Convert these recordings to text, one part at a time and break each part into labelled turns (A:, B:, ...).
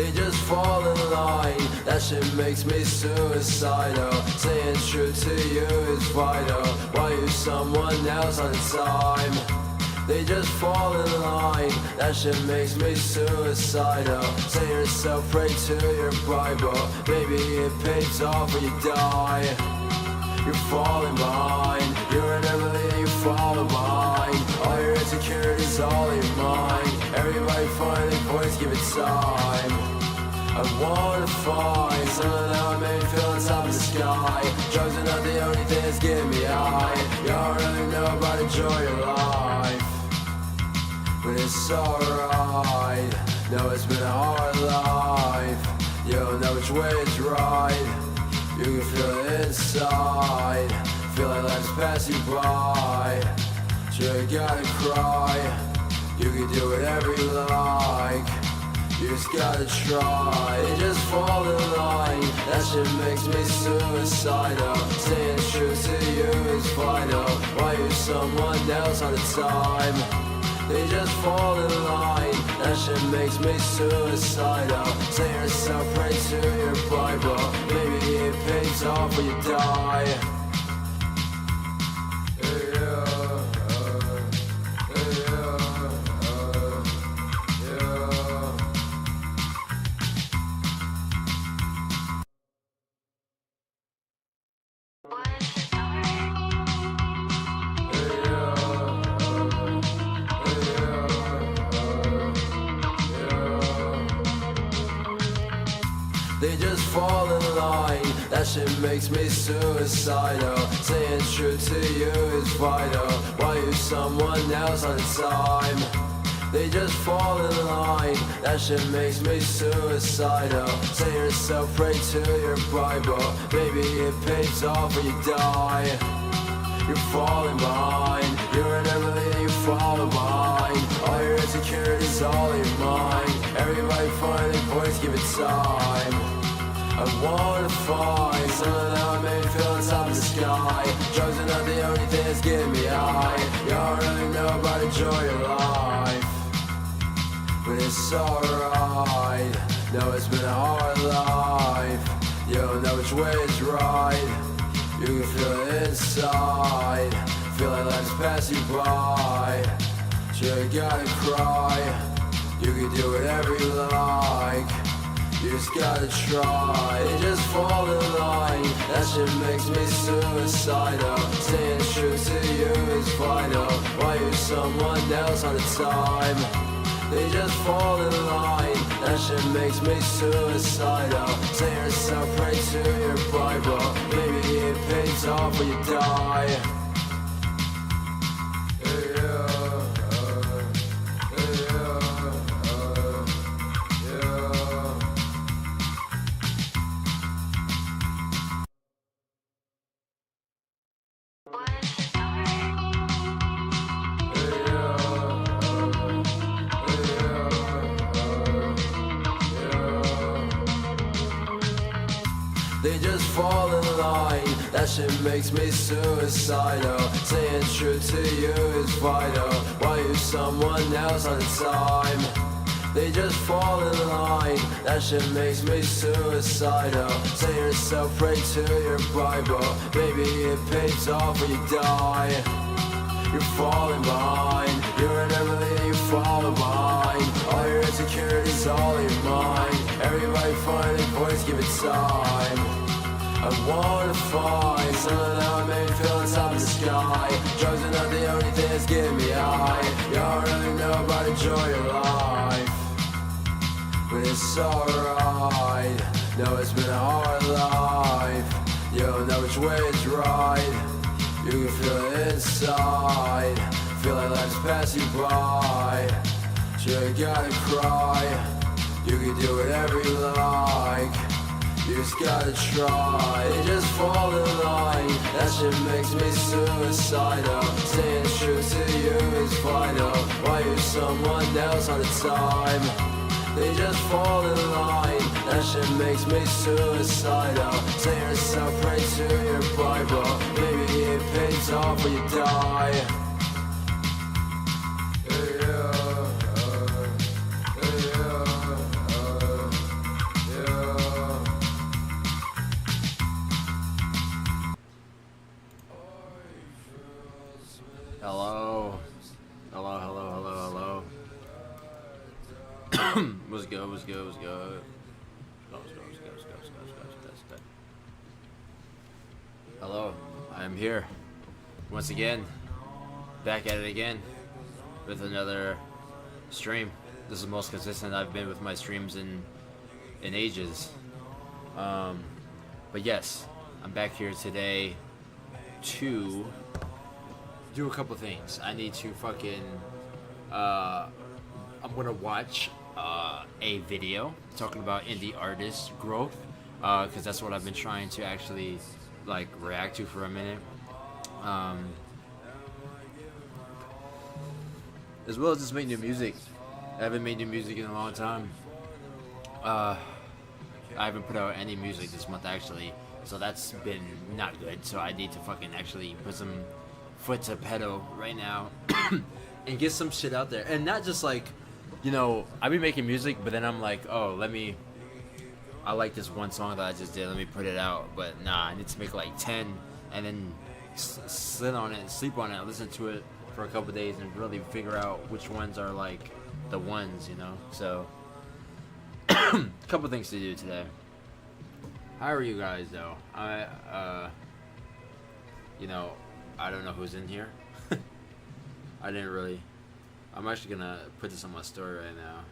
A: They just fall in line, that shit makes me suicidal. Saying true to you is vital. Why use someone else all the time? They just fall in line, that shit makes me suicidal. Say yourself, pray to your Bible. Maybe it pays off when you die. You're falling behind, you're an Emily and you follow behind. All your insecurities, all in your mind. Everybody finding points, give it time. I wanna find something that would make me feel on top of the sky. Drugs are not the only thing that's getting me high. You don't really know about enjoy your life, but it's alright. No, it's been a hard life. You don't know which way is right. You can feel it inside. Feel like life's passing by. Sure, you gotta cry. You can do whatever you like. You just gotta try. They just fall in line, that shit makes me suicidal. Staying true to you is vital. Why use someone else all the time? They just fall in line, that shit makes me suicidal. Say yourself, pray to your Bible. Maybe it pays off when you die. They just fall in line, that shit makes me suicidal. Saying true to you is vital. Why use someone else all the time? They just fall in line, that shit makes me suicidal. Say yourself, pray to your Bible. Maybe it pays off when you die. You're falling behind, you're an Emily and you follow behind. All your insecurities, all in your mind. Everybody finding points, give it time. I wanna find something that would make me feel on top of the sky. Drugs are not the only thing that's getting me high. You don't really know about enjoy your life, but it's alright. No, it's been a hard life. You don't know which way is right. You can feel it inside. Feel like life's passing by. Sure, you gotta cry. You can do whatever you like. You just gotta try. They just fall in line, that shit makes me suicidal. Staying true to you is vital. Why use someone else all the time? They just fall in line, that shit makes me suicidal. Say yourself, pray to your Bible. Maybe it pays off when you die. They just fall in line, that shit makes me suicidal. Saying true to you is vital. Why use someone else all the time? They just fall in line, that shit makes me suicidal. Say yourself, pray to your Bible. Maybe it pays off when you die. You're falling behind, you're an Emily and you follow behind. All your insecurities, all in your mind. Everybody finding points, give it time. I wanna find something that would make me feel on top of the sky. Drugs are not the only thing that's getting me high. You don't really know about enjoy your life, but it's alright. No, it's been a hard life. You don't know which way is right. You can feel it inside. Feel like life's passing by. Sure, you gotta cry. You can do whatever you like. You just gotta try. They just fall in line, that shit makes me suicidal. Staying true to you is vital. Why use someone else all the time? They just fall in line, that shit makes me suicidal. Say yourself, pray to your Bible. Maybe it pays off when you die.
B: What's good? What's good? What's good? What's good? Hello, I'm here once again, back at it again with another stream. This is the most consistent I've been with my streams in ages. But yes, I'm back here today to do a couple things. I need to fucking I'm gonna watch a video talking about indie artist growth, because that's what I've been trying to actually like react to for a minute. As well as just make new music. I haven't made new music in a long time. I haven't put out any music this month actually, so that's been not good. So I need to fucking actually put some foot to pedal right now and get some shit out there, and not just like, you know, I be making music, but then I'm like, oh, I like this one song that I just did, let me put it out. But nah, I need to make like 10 and then sit on it and sleep on it, listen to it for a couple days and really figure out which ones are like the ones, you know. So couple things to do today. How are you guys though? You know, I don't know who's in here. I'm actually gonna put this on my story right now.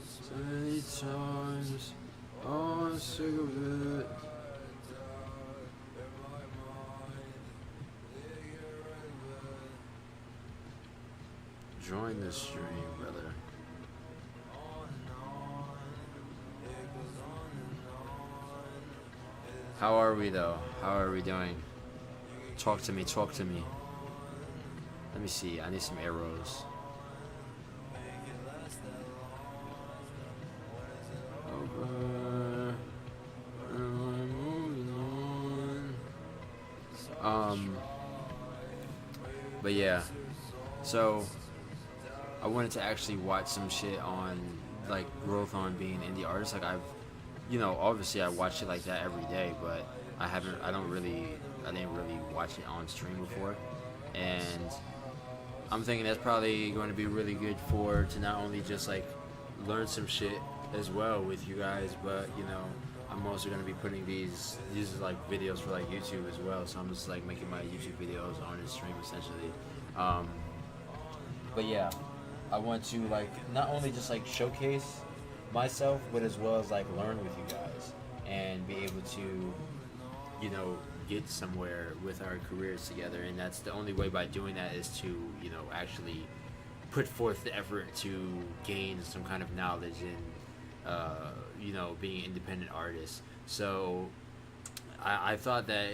B: So many times, oh, I'm sick of it. Join the stream, brother. How are we though? How are we doing? Talk to me, talk to me. Let me see, I need some arrows. But yeah, so I wanted to actually watch some shit on like growth on being an indie artist. Like you know, obviously I watch it like that every day, but I didn't really watch it on stream before. And I'm thinking that's probably going to be really good to not only just like learn some shit as well with you guys, but you know, I'm also going to be putting these are like videos for like YouTube as well. So I'm just like making my YouTube videos on the stream essentially. But yeah, I want to like not only just like showcase myself, but as well as like learn with you guys and be able to, you know, get somewhere with our careers together. And that's the only way by doing that is to, you know, actually put forth the effort to gain some kind of knowledge in, you know, being independent artists. So I thought that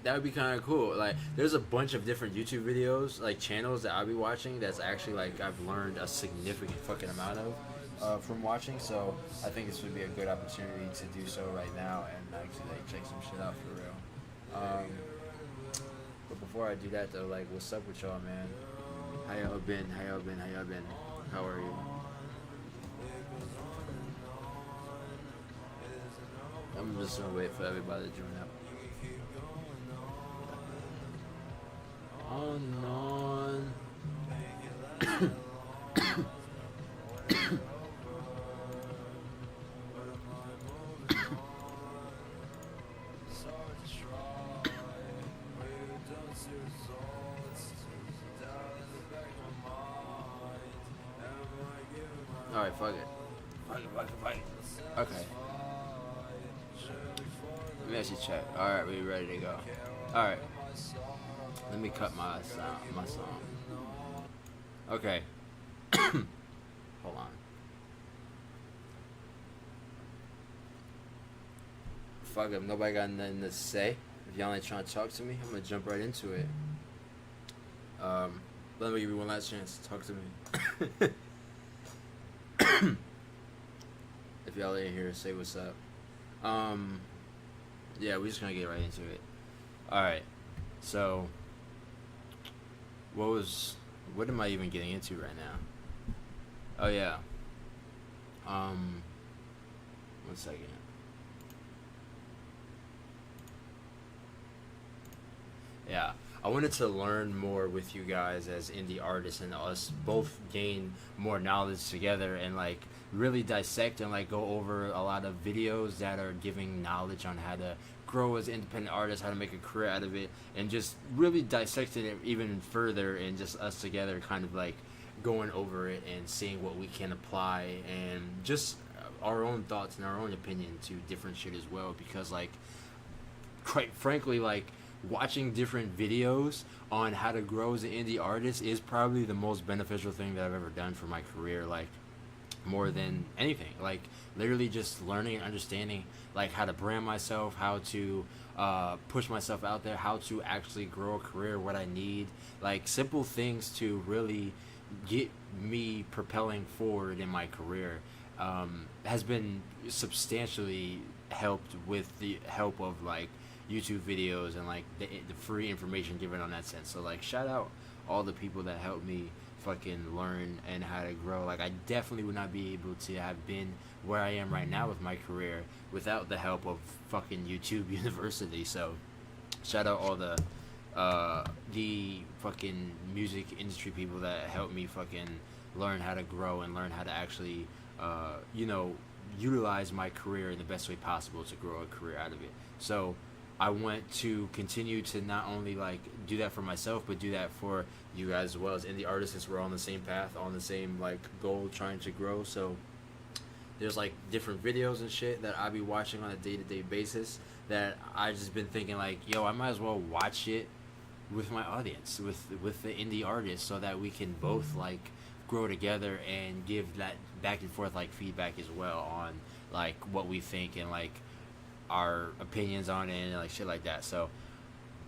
B: that would be kind of cool. Like, there's a bunch of different YouTube videos, like channels that I'll be watching that's actually like I've learned a significant fucking amount of from watching. So I think this would be a good opportunity to do so right now and actually like check some shit out for real. But before I do that though, like, what's up with y'all, man? How y'all been? How are you? I'm just gonna wait for everybody to join up. Unknown. Alright, fuck it. Okay. Let me actually check. Alright, we ready to go. Alright. Let me cut my song. Okay. Hold on. Fuck it, nobody got nothing to say. If y'all ain't trying to talk to me, I'm gonna jump right into it. Let me give you one last chance to talk to me. If y'all ain't here, say what's up. Yeah, we're just gonna get right into it. Alright, so what am I even getting into right now? Oh yeah. 1 second. I wanted to learn more with you guys as indie artists and us both gain more knowledge together and like really dissect and like go over a lot of videos that are giving knowledge on how to grow as independent artists, how to make a career out of it, and just really dissecting it even further and just us together kind of like going over it and seeing what we can apply and just our own thoughts and our own opinion to different shit as well because like quite frankly like watching different videos on how to grow as an indie artist is probably the most beneficial thing that I've ever done for my career, like more than anything. Like literally just learning and understanding like how to brand myself, how to push myself out there, how to actually grow a career, what I need, like simple things to really get me propelling forward in my career has been substantially helped with the help of like YouTube videos and like the free information given on that sense. So like shout out all the people that helped me fucking learn and how to grow. Like I definitely would not be able to have been where I am right now with my career without the help of fucking YouTube University. So shout out all the fucking music industry people that helped me fucking learn how to grow and learn how to actually utilize my career in the best way possible to grow a career out of it. So I want to continue to not only like do that for myself, but do that for you guys as well as indie artists, since we're on the same path, on the same like goal, trying to grow. So there's like different videos and shit that I be watching on a day-to-day basis that I just been thinking like, yo, I might as well watch it with my audience, with the indie artists, so that we can both like grow together and give that back and forth like feedback as well on like what we think and like our opinions on it and like shit like that. So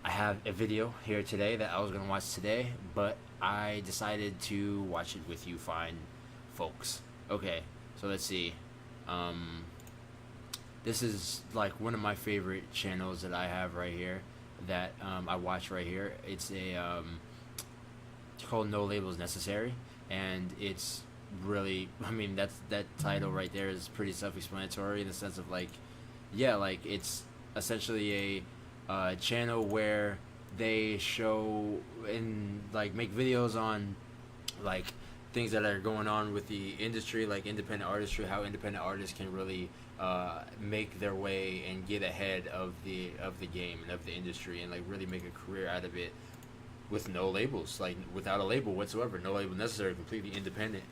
B: I have a video here today that I was gonna watch today, but I decided to watch it with you fine folks. Okay, so let's see. This is like one of my favorite channels that I have right here that I watch right here. It's called No Labels Necessary, and it's really, I mean, that title right there is pretty self-explanatory in the sense of like, yeah, like it's essentially a channel where they show and like make videos on like things that are going on with the industry, like independent artistry, how independent artists can really make their way and get ahead of the game and of the industry and like really make a career out of it with no labels, like without a label whatsoever, no label necessary, completely independent.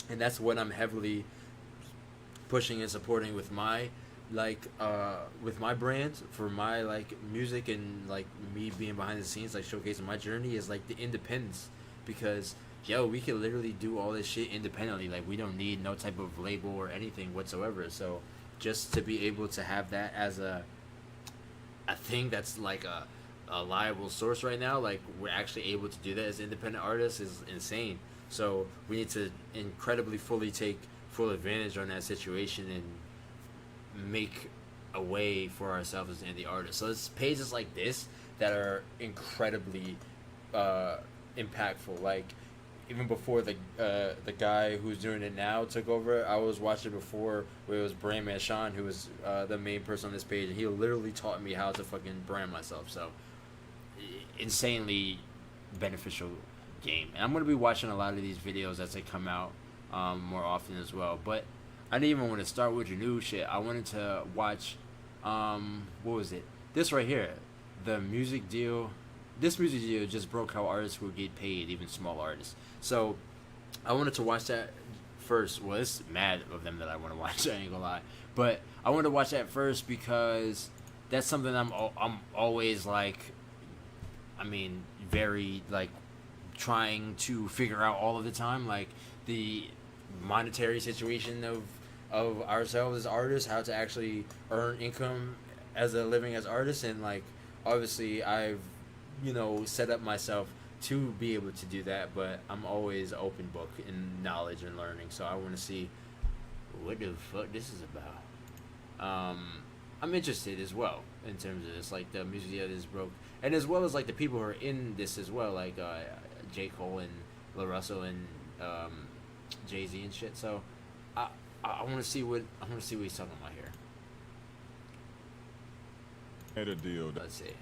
B: And that's what I'm heavily pushing and supporting with my with my brand for my like music and like me being behind the scenes, like showcasing my journey, is like the independence, because yo, we can literally do all this shit independently. Like we don't need no type of label or anything whatsoever. So just to be able to have that as a thing that's like a liable source right now, like we're actually able to do that as independent artists, is insane. So we need to incredibly fully take full advantage on that situation and make a way for ourselves as indie artists. So it's pages like this that are incredibly impactful. Like even before the guy who's doing it now took over, I was watching before where it was Brandman Sean, who was the main person on this page, and he literally taught me how to fucking brand myself. So insanely beneficial game, and I'm gonna be watching a lot of these videos as they come out more often as well. But I didn't even want to start with your new shit. I wanted to watch, what was it? This right here, the music deal. This music deal just broke how artists will get paid, even small artists. So I wanted to watch that first. Well, it's mad of them that I want to watch. I ain't gonna lie, but I wanted to watch that first because that's something I'm always like, I mean, very like trying to figure out all of the time, like the monetary situation of ourselves as artists, how to actually earn income as a living as artists. And like obviously I've set up myself to be able to do that, but I'm always open book in knowledge and learning. So I want to see what the fuck this is about. I'm interested as well in terms of this, like the music that is broke, and as well as like the people who are in this as well, like J. Cole and Lil Russell and Jay-Z and shit. So I want to see what he's talking about here.
C: Had a deal.
B: Let's see.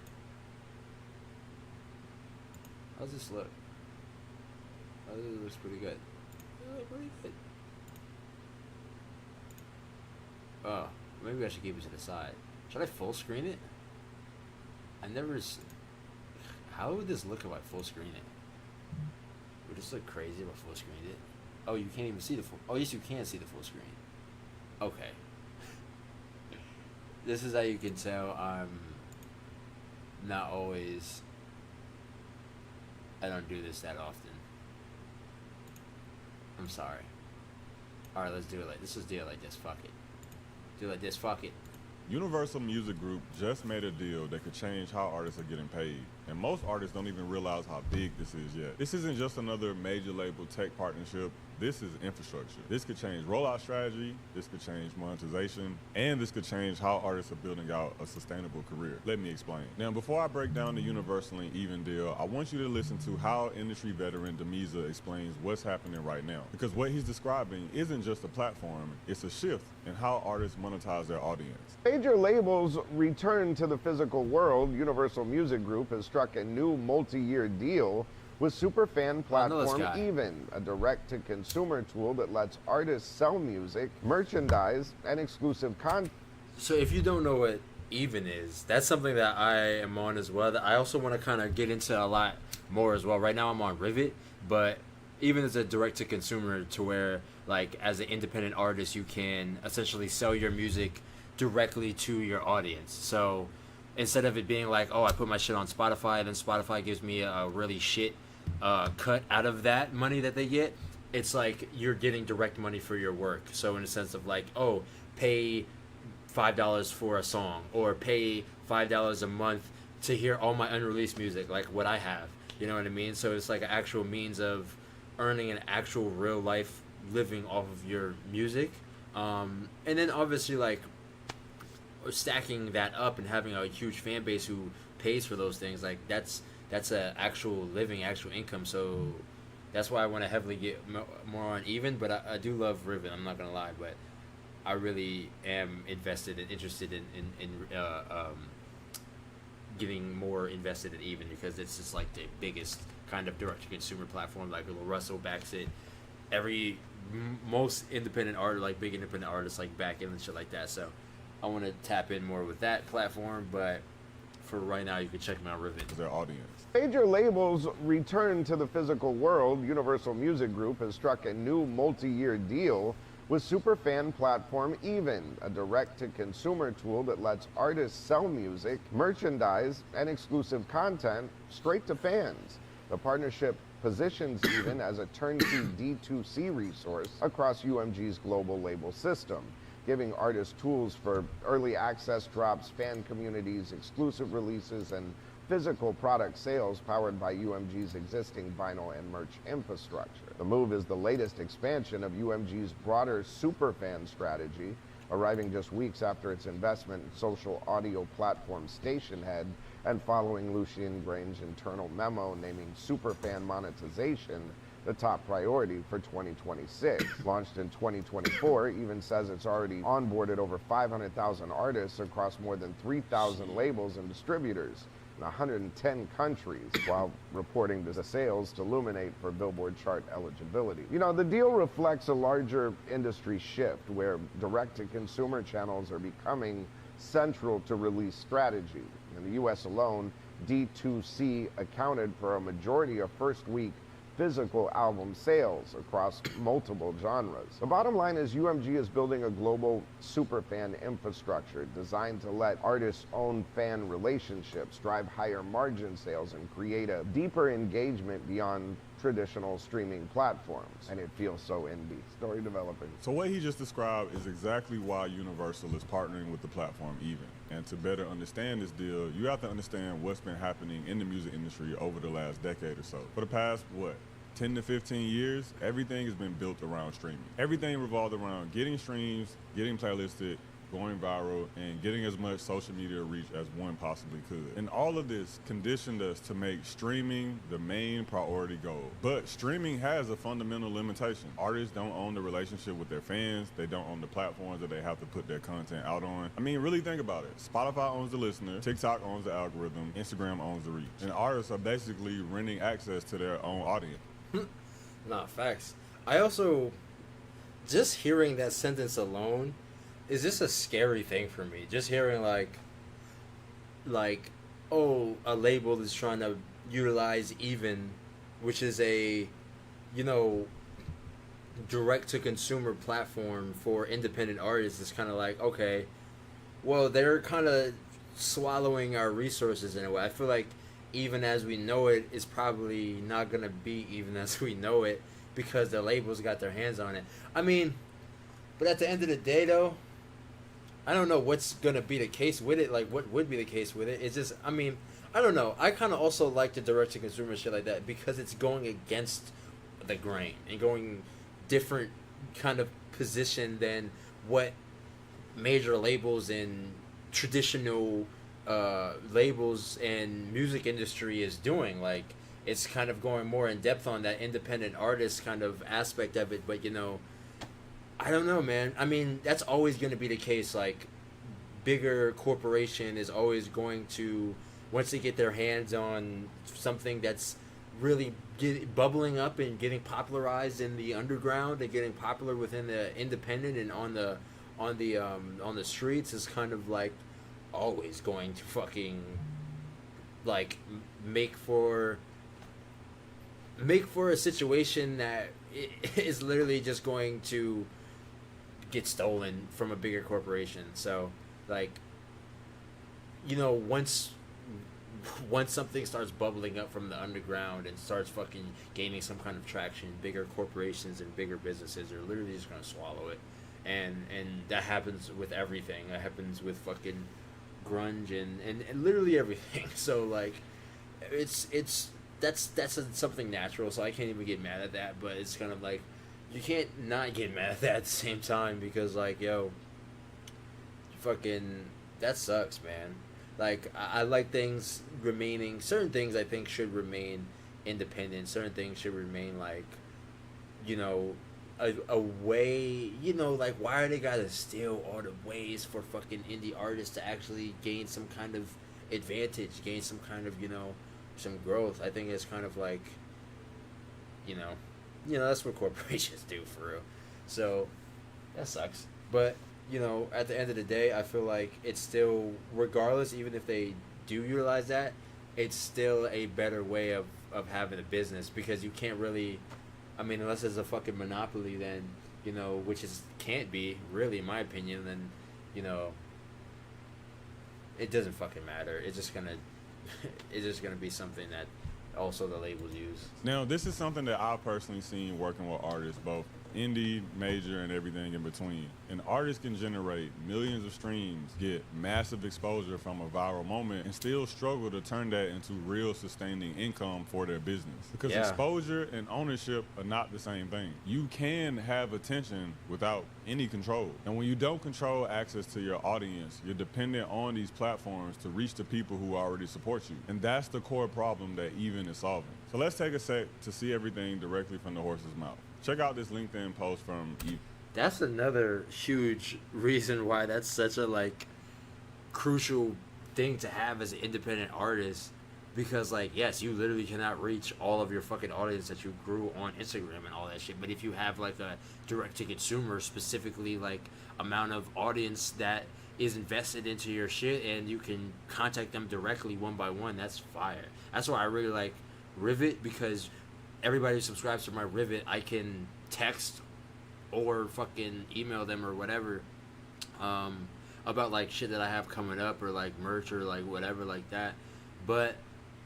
B: How's this look? Oh, this looks pretty good. It looks pretty good. Oh, maybe I should keep it to the side. Should I full screen it? I never. How would this look if I full screen it? Would this look crazy if I full screened it? Oh, you can't even see the full. Oh, yes, you can see the full screen. Okay. This is how you can tell I'm not always. I don't do this that often. I'm sorry. Alright, let's do it like this. Let's do it like this. Fuck it. Do it like this. Fuck it.
C: Universal Music Group just made a deal that could change how artists are getting paid. And most artists don't even realize how big this is yet. This isn't just another major label tech partnership. This is infrastructure. This could change rollout strategy, this could change monetization, and this could change how artists are building out a sustainable career. Let me explain. Now, before I break down the Universal and Even deal, I want you to listen to how industry veteran Demiza explains what's happening right now. Because what he's describing isn't just a platform, it's a shift in how artists monetize their audience.
D: Major labels return to the physical world. Universal Music Group has struck a new multi-year deal with superfan platform Even, a direct-to-consumer tool that lets artists sell music, merchandise, and exclusive content.
B: So if you don't know what Even is, that's something that I am on as well. That I also want to kind of get into a lot more as well. Right now I'm on Rivet, but Even is a direct-to-consumer to where, like, as an independent artist, you can essentially sell your music directly to your audience. So instead of it being like, oh, I put my shit on Spotify, and then Spotify gives me a really shit cut out of that money that they get, it's like you're getting direct money for your work. So in a sense of like, oh, pay $5 for a song, or pay $5 a month to hear all my unreleased music, like what I have. You know what I mean? So it's like an actual means of earning an actual real life living off of your music. And then obviously like stacking that up and having a huge fan base who pays for those things, like that's a actual living, actual income. So that's why I want to heavily get more on Even, but I do love Rivet, I'm not gonna lie, but I really am invested and interested in getting more invested in Even, because it's just like the biggest kind of direct-to-consumer platform. Like Russell backs it, most independent art, like big independent artists like back in and shit like that. So I want to tap in more with that platform, but for right now you can check them out, Rivet.
C: Their audience.
D: Major labels return to the physical world. Universal Music Group has struck a new multi-year deal with superfan platform Even, a direct-to-consumer tool that lets artists sell music, merchandise, and exclusive content straight to fans. The partnership positions Even as a turnkey D2C resource across UMG's global label system, giving artists tools for early access drops, fan communities, exclusive releases, and physical product sales powered by UMG's existing vinyl and merch infrastructure. The move is the latest expansion of UMG's broader superfan strategy, arriving just weeks after its investment in social audio platform Stationhead and following Lucian Grainge's internal memo naming superfan monetization the top priority for 2026. Launched in 2024, Even says it's already onboarded over 500,000 artists across more than 3,000 labels and distributors in 110 countries, while reporting the sales to Luminate for Billboard chart eligibility. You know, the deal reflects a larger industry shift where direct-to-consumer channels are becoming central to release strategy. In the US alone, D2C accounted for a majority of first-week physical album sales across multiple genres. The bottom line is UMG is building a global superfan infrastructure designed to let artists own fan relationships, drive higher margin sales, and create a deeper engagement beyond traditional streaming platforms. And it feels so indie. Story developing.
C: So what he just described is exactly why Universal is partnering with the platform Even. And to better understand this deal, you have to understand what's been happening in the music industry over the last decade or so. For the past, 10 to 15 years, everything has been built around streaming. Everything revolved around getting streams, getting playlisted, going viral, and getting as much social media reach as one possibly could. And all of this conditioned us to make streaming the main priority goal. But streaming has a fundamental limitation. Artists don't own the relationship with their fans. They don't own the platforms that they have to put their content out on. I mean, really think about it. Spotify owns the listener, TikTok owns the algorithm, Instagram owns the reach. And artists are basically renting access to their own audience.
B: Nah, facts. I also, just hearing that sentence alone is just a scary thing for me. Just hearing like, oh, a label is trying to utilize Even, which is a, you know, direct to consumer platform for independent artists. It's kind of like, okay, well, they're kind of swallowing our resources in a way. I feel like Even as we know it is probably not gonna be Even as we know it because the labels got their hands on it. I mean, but at the end of the day, though, I don't know what's gonna be the case with it. Like, what would be the case with it? It's just, I mean, I don't know. I kind of also like the direct to consumer shit like that because it's going against the grain and going different kind of position than what major labels and traditional labels and music industry is doing. Like, it's kind of going more in depth on that independent artist kind of aspect of it. But, you know, I don't know, man. I mean, that's always going to be the case. Like, bigger corporation is always going to, once they get their hands on something that's really bubbling up and getting popularized in the underground and getting popular within the independent and on the streets, is kind of like always going to fucking like make for a situation that is literally just going to get stolen from a bigger corporation. So, like, you know, once something starts bubbling up from the underground and starts fucking gaining some kind of traction, bigger corporations and bigger businesses are literally just gonna swallow it. And that happens with everything. That happens with fucking grunge and literally everything. So, like, that's something natural, so I can't even get mad at that. But it's kind of like, you can't not get mad at that at the same time, because, like, yo, fucking, that sucks, man. Like, I like things remaining, certain things I think should remain independent, certain things should remain, like, you know, a way, you know, like, why are they gotta steal all the ways for fucking indie artists to actually gain some kind of advantage, gain some kind of, you know, some growth? I think it's kind of like, you know, that's what corporations do, for real. So that sucks. But, you know, at the end of the day, I feel like it's still, regardless, even if they do utilize that, it's still a better way of having a business, because you can't really, I mean, unless it's a fucking monopoly, then, you know, which is can't be, really, in my opinion, then, you know, it doesn't fucking matter. It's just gonna be something that also the labels use.
C: Now, this is something that I've personally seen working with artists, both indie, major, and everything in between. An artist can generate millions of streams, get massive exposure from a viral moment, and still struggle to turn that into real sustaining income for their business. Because exposure and ownership are not the same thing. You can have attention without any control. And when you don't control access to your audience, you're dependent on these platforms to reach the people who already support you. And that's the core problem that Even is solving. So let's take a sec to see everything directly from the horse's mouth. Check out this LinkedIn post from Even.
B: That's another huge reason why that's such a, like, crucial thing to have as an independent artist, because, like, yes, you literally cannot reach all of your fucking audience that you grew on Instagram and all that shit, but if you have, like, a direct-to-consumer, specifically, like, amount of audience that is invested into your shit and you can contact them directly one by one, that's fire. That's why I really like Rivet, because everybody who subscribes to my Rivet, I can text or fucking email them or whatever about, like, shit that I have coming up, or, like, merch, or, like, whatever like that. But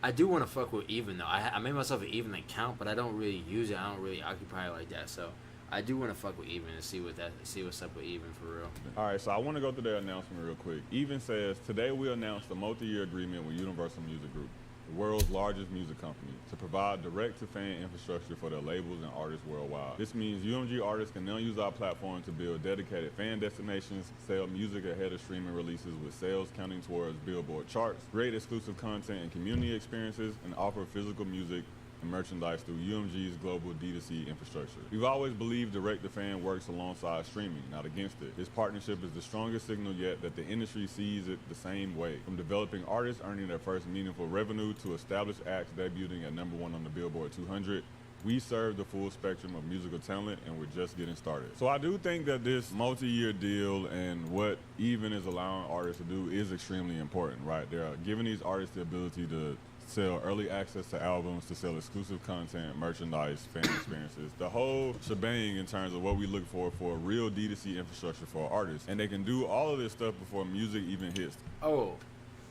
B: I do want to fuck with Even, though. I made myself an Even account, but I don't really use it. I don't really occupy it like that. So I do want to fuck with Even and see what's up with Even, for real.
C: All right, so I want to go through their announcement real quick. Even says, today we announced a multi-year agreement with Universal Music Group. the world's largest music company, to provide direct-to-fan infrastructure for their labels and artists worldwide. This means UMG artists can now use our platform to build dedicated fan destinations, sell music ahead of streaming releases with sales counting towards Billboard charts, create exclusive content and community experiences, and offer physical music and merchandise through UMG's global D2C infrastructure. We've always believed direct-to-fan works alongside streaming, not against it. This partnership is the strongest signal yet that the industry sees it the same way. From developing artists earning their first meaningful revenue to established acts debuting at #1 on the Billboard 200, we serve the full spectrum of musical talent, and we're just getting started. So I do think that this multi-year deal and what Even is allowing artists to do is extremely important, right? They're giving these artists the ability to sell early access to albums, to sell exclusive content, merchandise, fan experiences, the whole shebang in terms of what we look for a real D2C infrastructure for artists. And they can do all of this stuff before music even hits.
B: Oh,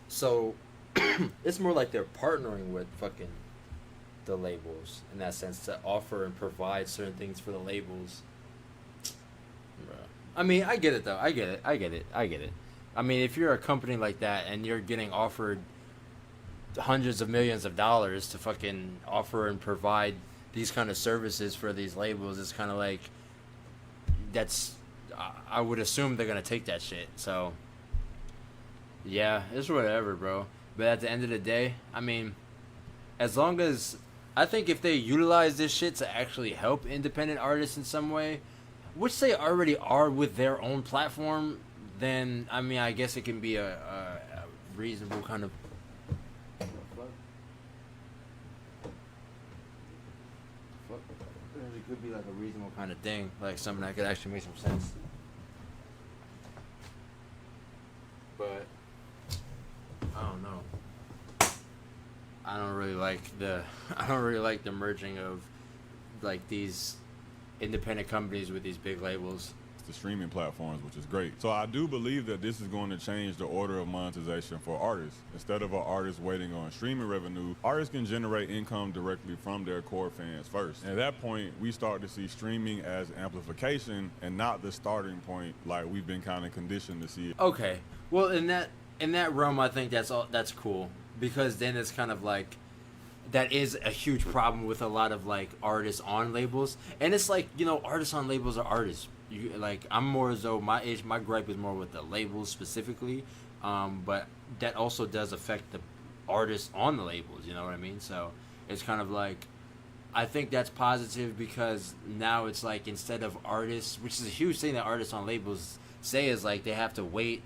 B: so it's more like they're partnering with fucking the labels in that sense to offer and provide certain things for the labels. Bruh. I mean, I get it though. I get it. I mean, if you're a company like that and you're getting offered hundreds of millions of dollars to fucking offer and provide these kind of services for these labels, it's kind of like that's I would assume they're gonna take that shit. So yeah, it's whatever, bro. But at the end of the day, I mean, as long as I think if they utilize this shit to actually help independent artists in some way, which they already are with their own platform, then I mean, I guess it can be a reasonable kind of. It could be like a reasonable kind of thing, like something that could actually make some sense. But I don't know. I don't really like the merging of like these independent companies with these big labels.
C: The streaming platforms, which is great. So I do believe that this is going to change the order of monetization for artists. Instead of an artist waiting on streaming revenue, artists can generate income directly from their core fans first. And at that point, we start to see streaming as amplification and not the starting point like we've been kind of conditioned to see it.
B: Okay. Well, in that realm, I think that's cool, because then it's kind of like that is a huge problem with a lot of like artists on labels. And it's like, you know, artists on labels are artists. You, like, I'm more as though my gripe is more with the labels specifically, but that also does affect the artists on the labels, you know what I mean? So it's kind of like, I think that's positive, because now it's like, instead of artists, which is a huge thing that artists on labels say, is like they have to wait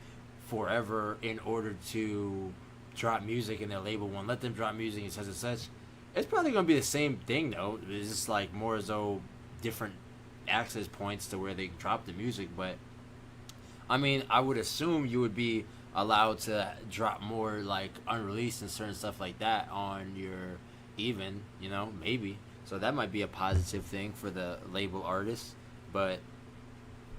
B: forever in order to drop music, and their label won't let them drop music and such and such. It's probably going to be the same thing though. It's just like more as though different access points to where they can drop the music. But I mean, I would assume you would be allowed to drop more like unreleased and certain stuff like that on your Even, you know, maybe. So that might be a positive thing for the label artists. But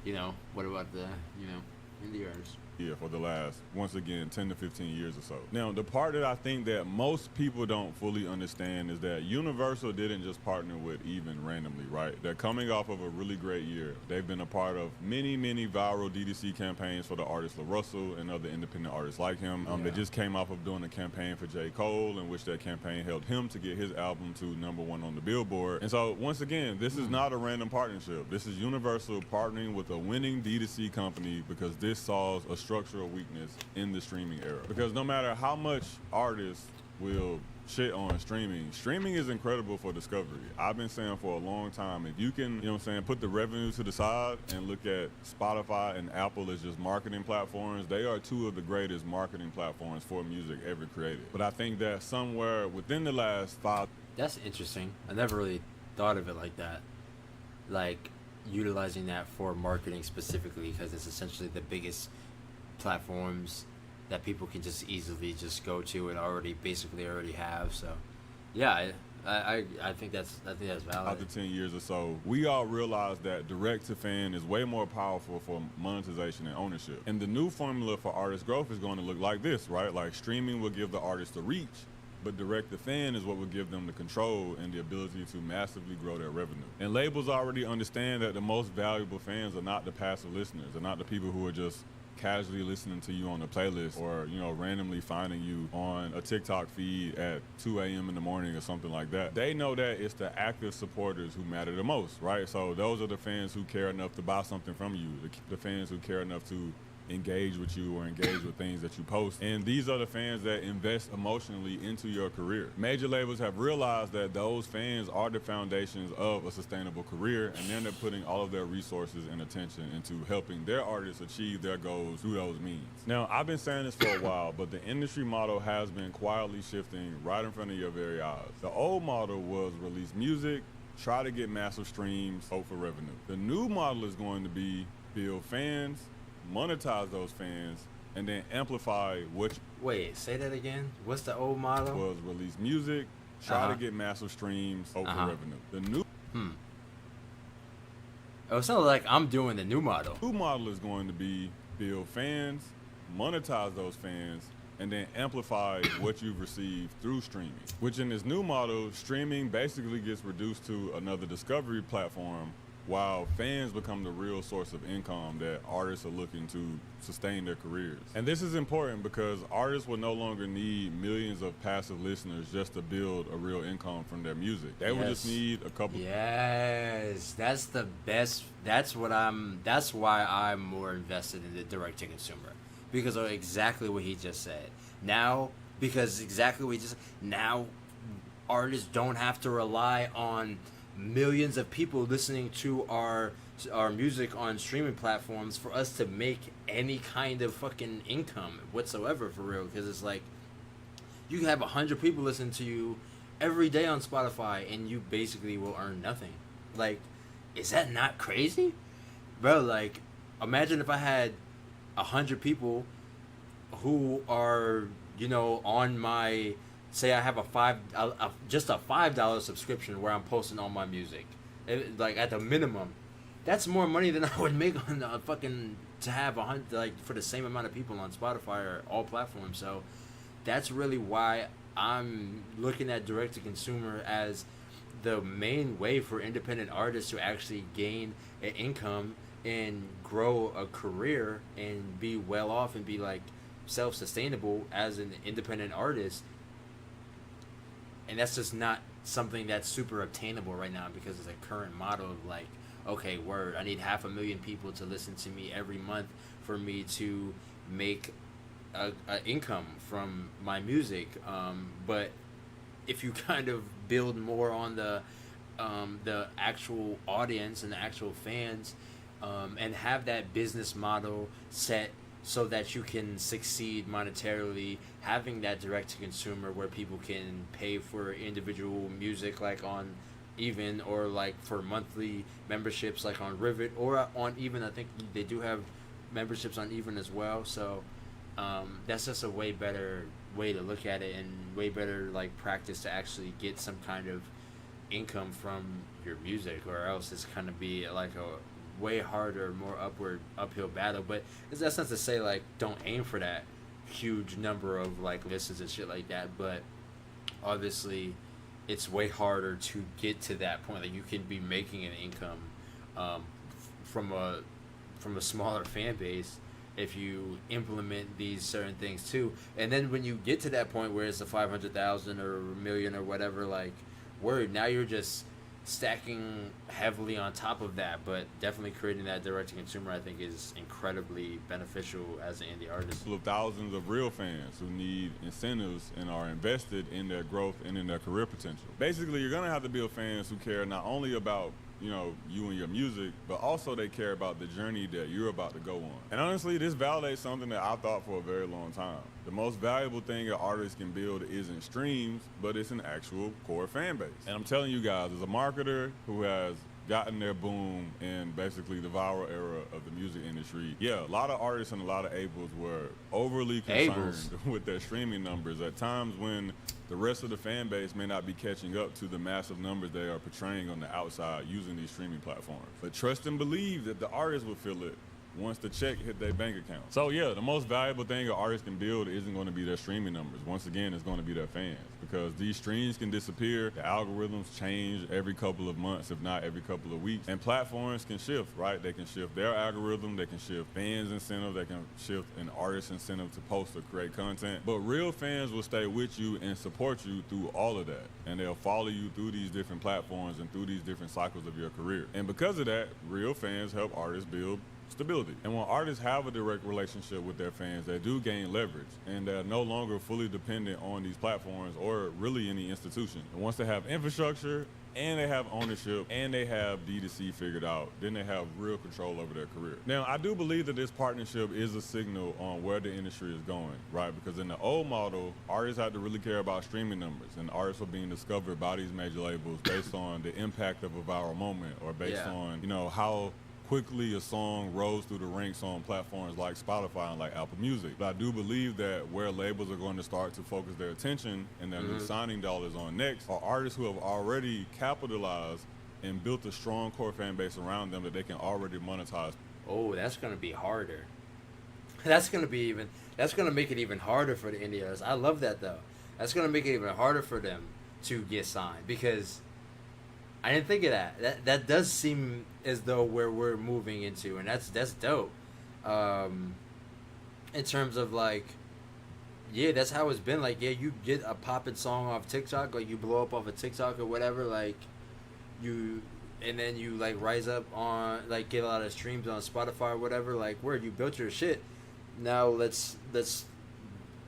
B: you know, what about the, you know, indie artists?
C: Yeah, for the last, once again, 10 to 15 years or so. Now, the part that I think that most people don't fully understand is that Universal didn't just partner with Even randomly, right? They're coming off of a really great year. They've been a part of many, many viral DTC campaigns for the artist LaRussell and other independent artists like him. They just came off of doing a campaign for J. Cole, in which that campaign helped him to get his album to #1 on the Billboard. And so, once again, this is not a random partnership. This is Universal partnering with a winning DTC company, because this solves a structural weakness in the streaming era. Because no matter how much artists will shit on streaming is incredible for discovery. I've been saying for a long time, if you can, you know what I'm saying, put the revenue to the side and look at Spotify and Apple as just marketing platforms, they are two of the greatest marketing platforms for music ever created. But I think that somewhere within the last 5...
B: That's interesting. I never really thought of it like that. Like, utilizing that for marketing specifically, because it's essentially the biggest platforms that people can just easily just go to and already have. So yeah, I think that's valid.
C: After 10 years or so, we all realize that direct to fan is way more powerful for monetization and ownership. And the new formula for artist growth is going to look like this, right? Like, streaming will give the artist the reach, but direct to fan is what will give them the control and the ability to massively grow their revenue. And labels already understand that the most valuable fans are not the passive listeners, they're not the people who are just casually listening to you on a playlist or, you know, randomly finding you on a TikTok feed at 2 a.m. in the morning or something like that. They know that it's the active supporters who matter the most, right? So those are the fans who care enough to buy something from you, the fans who care enough to engage with you or engage with things that you post. And these are the fans that invest emotionally into your career. Major labels have realized that those fans are the foundations of a sustainable career, and then they're putting all of their resources and attention into helping their artists achieve their goals through those means. Now, I've been saying this for a while, but the industry model has been quietly shifting right in front of your very eyes. The old model was release music, try to get massive streams, hope for revenue. The new model is going to be build fans, monetize those fans, and then amplify what
B: Wait, say that again. What's the old model?
C: was release music, try to get massive streams, hope for revenue. The new
B: Oh, it sounds like I'm doing the new model.
C: model is going to be build fans, monetize those fans, and then amplify what you've received through streaming. Which in this new model, streaming basically gets reduced to another discovery platform, while fans become the real source of income that artists are looking to sustain their careers. And this is important because artists will no longer need millions of passive listeners just to build a real income from their music. They will just need a couple.
B: Yes, that's the best. That's why I'm more invested in the direct to consumer, because of exactly what he just said. Now, artists don't have to rely on millions of people listening to our music on streaming platforms for us to make any kind of fucking income whatsoever, for real. Because it's like, you can have 100 people listen to you every day on Spotify and you basically will earn nothing. Like, is that not crazy? Bro, like, imagine if I had 100 people who are, you know, on my, say I have just a $5 subscription where I'm posting all my music, like at the minimum, that's more money than I would make on to have 100, like, for the same amount of people on Spotify or all platforms. So that's really why I'm looking at direct to consumer as the main way for independent artists to actually gain an income and grow a career and be well off and be like self-sustainable as an independent artist. And that's just not something that's super obtainable right now, because it's a current model of like, okay, word, I need 500,000 people to listen to me every month for me to make a income from my music. But if you kind of build more on the actual audience and the actual fans, and have that business model set so that you can succeed monetarily, having that direct to consumer where people can pay for individual music like on Even, or like for monthly memberships like on Rivet, or on Even. I think they do have memberships on Even as well. So that's just a way better way to look at it, and way better like practice to actually get some kind of income from your music, or else it's kind of be like a way harder, more uphill battle. But that's not to say like don't aim for that huge number of like listens and shit like that, but obviously it's way harder to get to that point. Like, you can be making an income from a smaller fan base if you implement these certain things too. And then when you get to that point where it's a 500,000 or a million or whatever, like, word, now you're just stacking heavily on top of that. But definitely creating that direct to consumer, I think, is incredibly beneficial as an indie artist.
C: Of thousands of real fans who need incentives and are invested in their growth and in their career potential. Basically, you're gonna have to build fans who care not only about, you know, you and your music, but also they care about the journey that you're about to go on. And honestly, this validates something that I've thought for a very long time. The most valuable thing an artist can build isn't streams, but it's an actual core fan base. And I'm telling you guys, as a marketer who has gotten their boom in basically the viral era of the music industry, yeah, a lot of artists and a lot of labels were overly concerned with their streaming numbers at times when the rest of the fan base may not be catching up to the massive numbers they are portraying on the outside using these streaming platforms. But trust and believe that the artists will feel it once the check hit their bank account. So yeah, the most valuable thing an artist can build isn't going to be their streaming numbers. Once again, it's going to be their fans, because these streams can disappear. The algorithms change every couple of months, if not every couple of weeks, and platforms can shift, right? They can shift their algorithm, they can shift fans' incentive, they can shift an artist's incentive to post or create content. But real fans will stay with you and support you through all of that, and they'll follow you through these different platforms and through these different cycles of your career. And because of that, real fans help artists build stability. And when artists have a direct relationship with their fans, they do gain leverage, and they're no longer fully dependent on these platforms or really any institution. And once they have infrastructure, and they have ownership, and they have D2C figured out, then they have real control over their career. Now, I do believe that this partnership is a signal on where the industry is going, right? Because in the old model, artists had to really care about streaming numbers, and artists were being discovered by these major labels based on the impact of a viral moment, or based on, you know, how quickly a song rose through the ranks on platforms like Spotify and like Apple Music. But I do believe that where labels are going to start to focus their attention and their new signing dollars on next are artists who have already capitalized and built a strong core fan base around them that they can already monetize.
B: Oh, that's gonna be harder. That's gonna make it even harder for the indie artists. I love that though. That's gonna make it even harder for them to get signed, because I didn't think of that. That does seem as though where we're moving into, and that's dope. In terms of like, yeah, that's how it's been. Like, yeah, you get a poppin' song off TikTok, like you blow up off of TikTok or whatever, like and then you like rise up on, like, get a lot of streams on Spotify or whatever. Like, where you built your shit. Now let's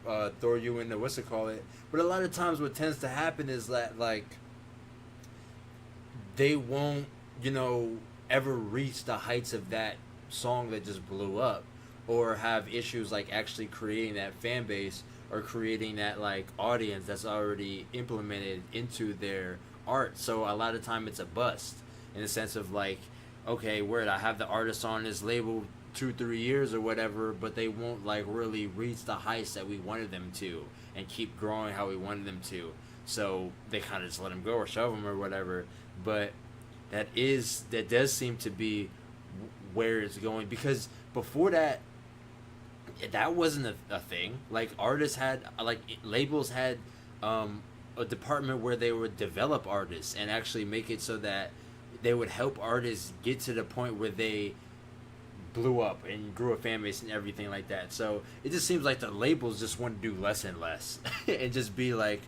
B: throw you into what's it call it. But a lot of times what tends to happen is that like they won't, you know, ever reach the heights of that song that just blew up, or have issues like actually creating that fan base or creating that like audience that's already implemented into their art. So a lot of time it's a bust, in the sense of like, okay, where I have the artist on this label 2-3 years or whatever, but they won't like really reach the heights that we wanted them to and keep growing how we wanted them to. So they kind of just let them go or shove them or whatever. But that does seem to be where it's going, because before that wasn't a thing. Like artists had, like labels had a department where they would develop artists and actually make it so that they would help artists get to the point where they blew up and grew a fan base and everything like that. So it just seems like the labels just want to do less and less and just be like,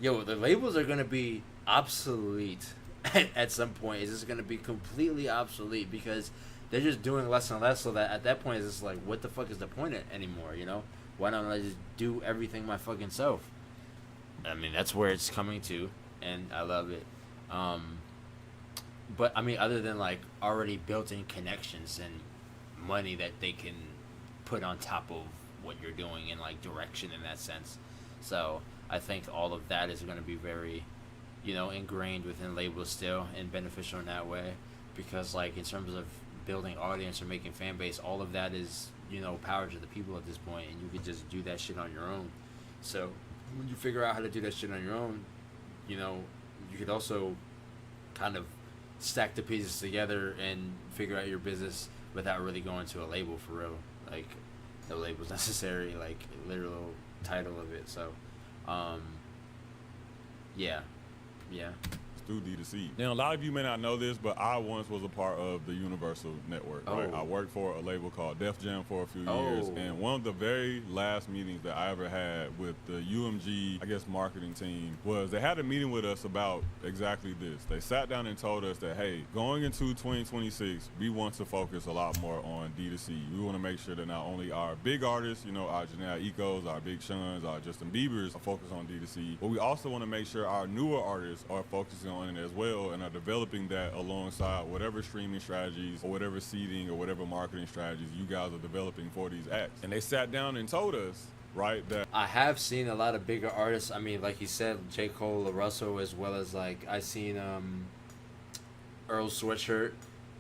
B: yo, the labels are going to be obsolete at some point. It's just going to be completely obsolete, because they're just doing less and less, so that at that point it's just like, what the fuck is the point anymore, you know? Why don't I just do everything my fucking self? I mean, that's where it's coming to, and I love it. But I mean, other than like already built-in connections and money that they can put on top of what you're doing and like direction in that sense. So I think all of that is going to be very, you know, ingrained within labels still, and beneficial in that way, because like in terms of building audience or making fan base, all of that is, you know, power to the people at this point, and you could just do that shit on your own. So when you figure out how to do that shit on your own, you know, you could also kind of stack the pieces together and figure out your business without really going to a label for real. Like, no label's necessary, like literal title of it. So yeah.
C: Through D2C. Now, a lot of you may not know this, but I once was a part of the Universal Network. Right? I worked for a label called Def Jam for a few years, and one of the very last meetings that I ever had with the UMG, I guess, marketing team was they had a meeting with us about exactly this. They sat down and told us that, hey, going into 2026, we want to focus a lot more on D2C. We want to make sure that not only our big artists, you know, our Jhené Aikos, our Big Seans, our Justin Biebers are focused on D2C, but we also want to make sure our newer artists are focusing on it as well, and are developing that alongside whatever streaming strategies or whatever seeding or whatever marketing strategies you guys are developing for these acts. And they sat down and told us, right, that
B: I have seen a lot of bigger artists. I mean, like you said, J. Cole, Russell, as well as like I seen Earl Sweatshirt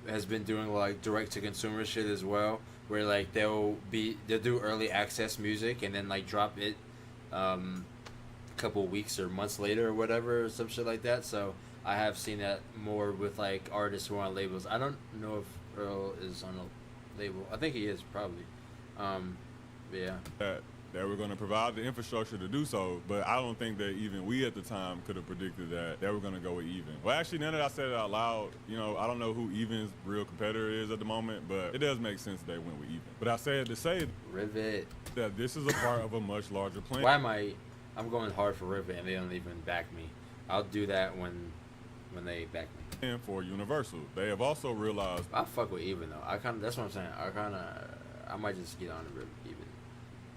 B: has been doing like direct to consumer shit as well, where like they'll do early access music and then like drop it a couple weeks or months later or whatever, or some shit like that. So I have seen that more with like artists who are on labels. I don't know if Earl is on label. I think he is probably. But yeah.
C: That they were going to provide the infrastructure to do so, but I don't think that even we at the time could have predicted that they were going to go with Even. Well, actually, now that I said it out loud, you know, I don't know who Even's real competitor is at the moment, but it does make sense they went with Even. But I said to say
B: Rivet.
C: that this is a part of a much larger plan.
B: Why am I'm going hard for Rivet and they don't even back me. I'll do that when they back me.
C: And for Universal, they have also realized
B: I fuck with Even though. That's what I'm saying. I might just get on the Rivet Even.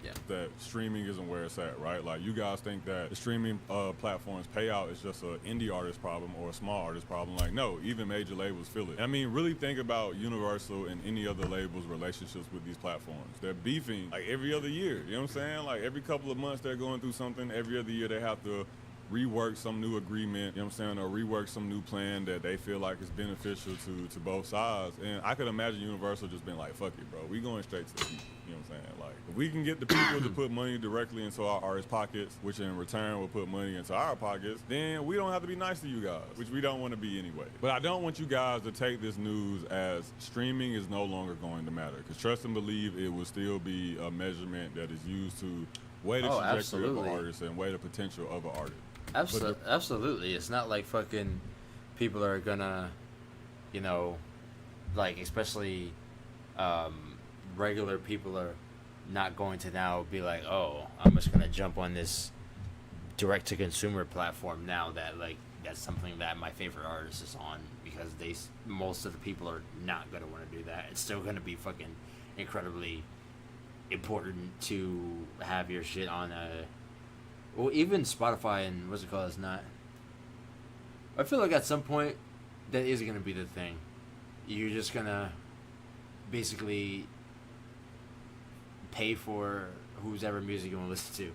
B: Yeah.
C: that streaming isn't where it's at, right? Like, you guys think that the streaming platforms payout is just an indie artist problem or a small artist problem. Like, no, even major labels feel it. I mean, really think about Universal and any other labels' relationships with these platforms. They're beefing like every other year. You know what I'm saying? Like, every couple of months they're going through something. Every other year they have to rework some new agreement, you know what I'm saying, or rework some new plan that they feel like is beneficial to both sides. And I could imagine Universal just being like, fuck it, bro. We going straight to the people. You know what I'm saying? Like, if we can get the people to put money directly into our artists' pockets, which in return will put money into our pockets, then we don't have to be nice to you guys, which we don't want to be anyway. But I don't want you guys to take this news as streaming is no longer going to matter, because trust and believe it will still be a measurement that is used to weigh the trajectory of an artist and weigh the potential of an artist.
B: Absolutely. It's not like fucking people are gonna, you know, like, especially regular people are not going to now be like, oh, I'm just gonna jump on this direct to consumer platform now that, like, that's something that my favorite artist is on, because most of the people are not gonna want to do that. It's still gonna be fucking incredibly important to have your shit on a. Well, even Spotify and what's it called is not. I feel like at some point that is going to be the thing. You're just going to basically pay for whose ever music you want to listen to.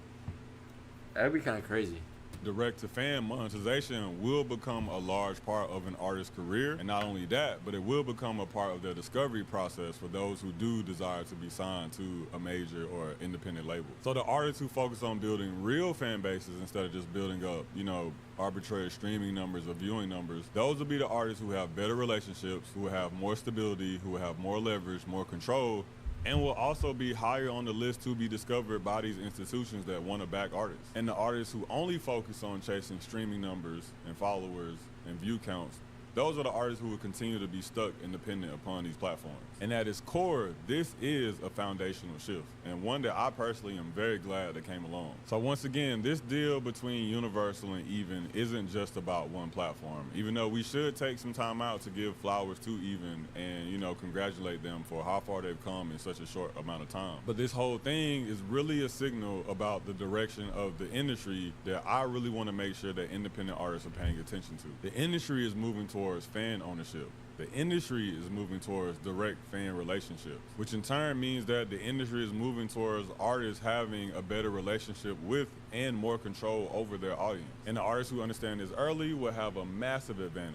B: That'd be kind of crazy.
C: Direct-to-fan monetization will become a large part of an artist's career, and not only that, but it will become a part of their discovery process for those who do desire to be signed to a major or independent label. So the artists who focus on building real fan bases instead of just building up, you know, arbitrary streaming numbers or viewing numbers, those will be the artists who have better relationships, who have more stability, who have more leverage, more control, and will also be higher on the list to be discovered by these institutions that want to back artists. And the artists who only focus on chasing streaming numbers and followers and view counts, those are the artists who will continue to be stuck independent upon these platforms. And at its core, this is a foundational shift, and one that I personally am very glad that came along. So once again, this deal between Universal and Even isn't just about one platform, even though we should take some time out to give flowers to Even and, you know, congratulate them for how far they've come in such a short amount of time. But this whole thing is really a signal about the direction of the industry that I really want to make sure that independent artists are paying attention to. The industry is moving towards fan ownership. The industry is moving towards direct fan relationships, which in turn means that the industry is moving towards artists having a better relationship with and more control over their audience. And the artists who understand this early will have a massive advantage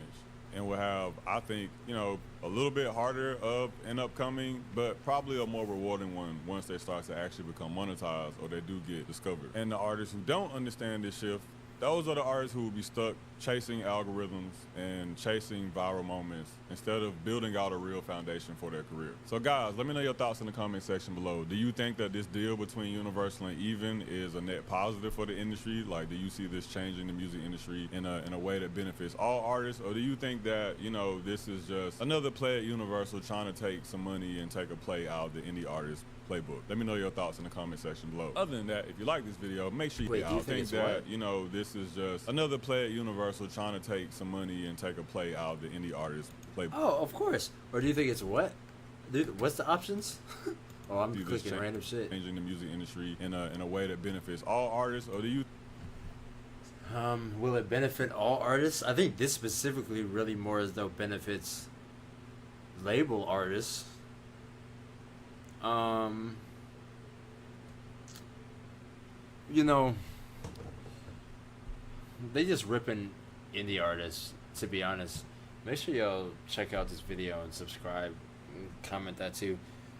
C: and will have, I think, you know, a little bit harder of an upcoming, but probably a more rewarding one once they start to actually become monetized or they do get discovered. And the artists who don't understand this shift, those are the artists who will be stuck chasing algorithms and chasing viral moments instead of building out a real foundation for their career. So guys, let me know your thoughts in the comment section below. Do you think that this deal between Universal and Even is a net positive for the industry? Like, do you see this changing the music industry in a way that benefits all artists? Or do you think that, you know, this is just another play at Universal trying to take some money and take a play out of the indie artist playbook? Let me know your thoughts in the comment section below. Other than that, if you like this video, make sure you hit out. Think that, you know, this is just another play at Universal trying to take some money and take a play out of the indie artist playbook.
B: Oh, of course. Or do you think it's what? Dude, what's the options? Oh, I'm clicking random shit.
C: Changing the music industry in a way that benefits all artists, or do you?
B: Will it benefit all artists? I think this specifically really more as though benefits label artists. You know, they just ripping indie artists, to be honest. Make sure y'all check out this video and subscribe and comment that too.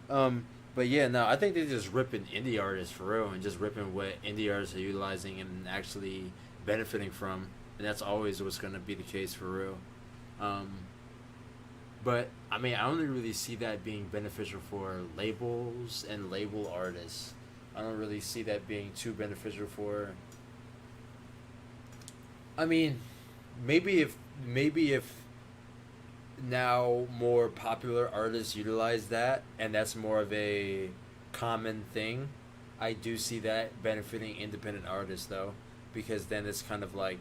B: But yeah, no, I think they're just ripping indie artists for real and just ripping what indie artists are utilizing and actually benefiting from. And that's always what's going to be the case for real. But I mean, I only really see that being beneficial for labels and label artists. I don't really see that being too beneficial for. I mean, maybe if now more popular artists utilize that, and that's more of a common thing. I do see that benefiting independent artists though, because then it's kind of like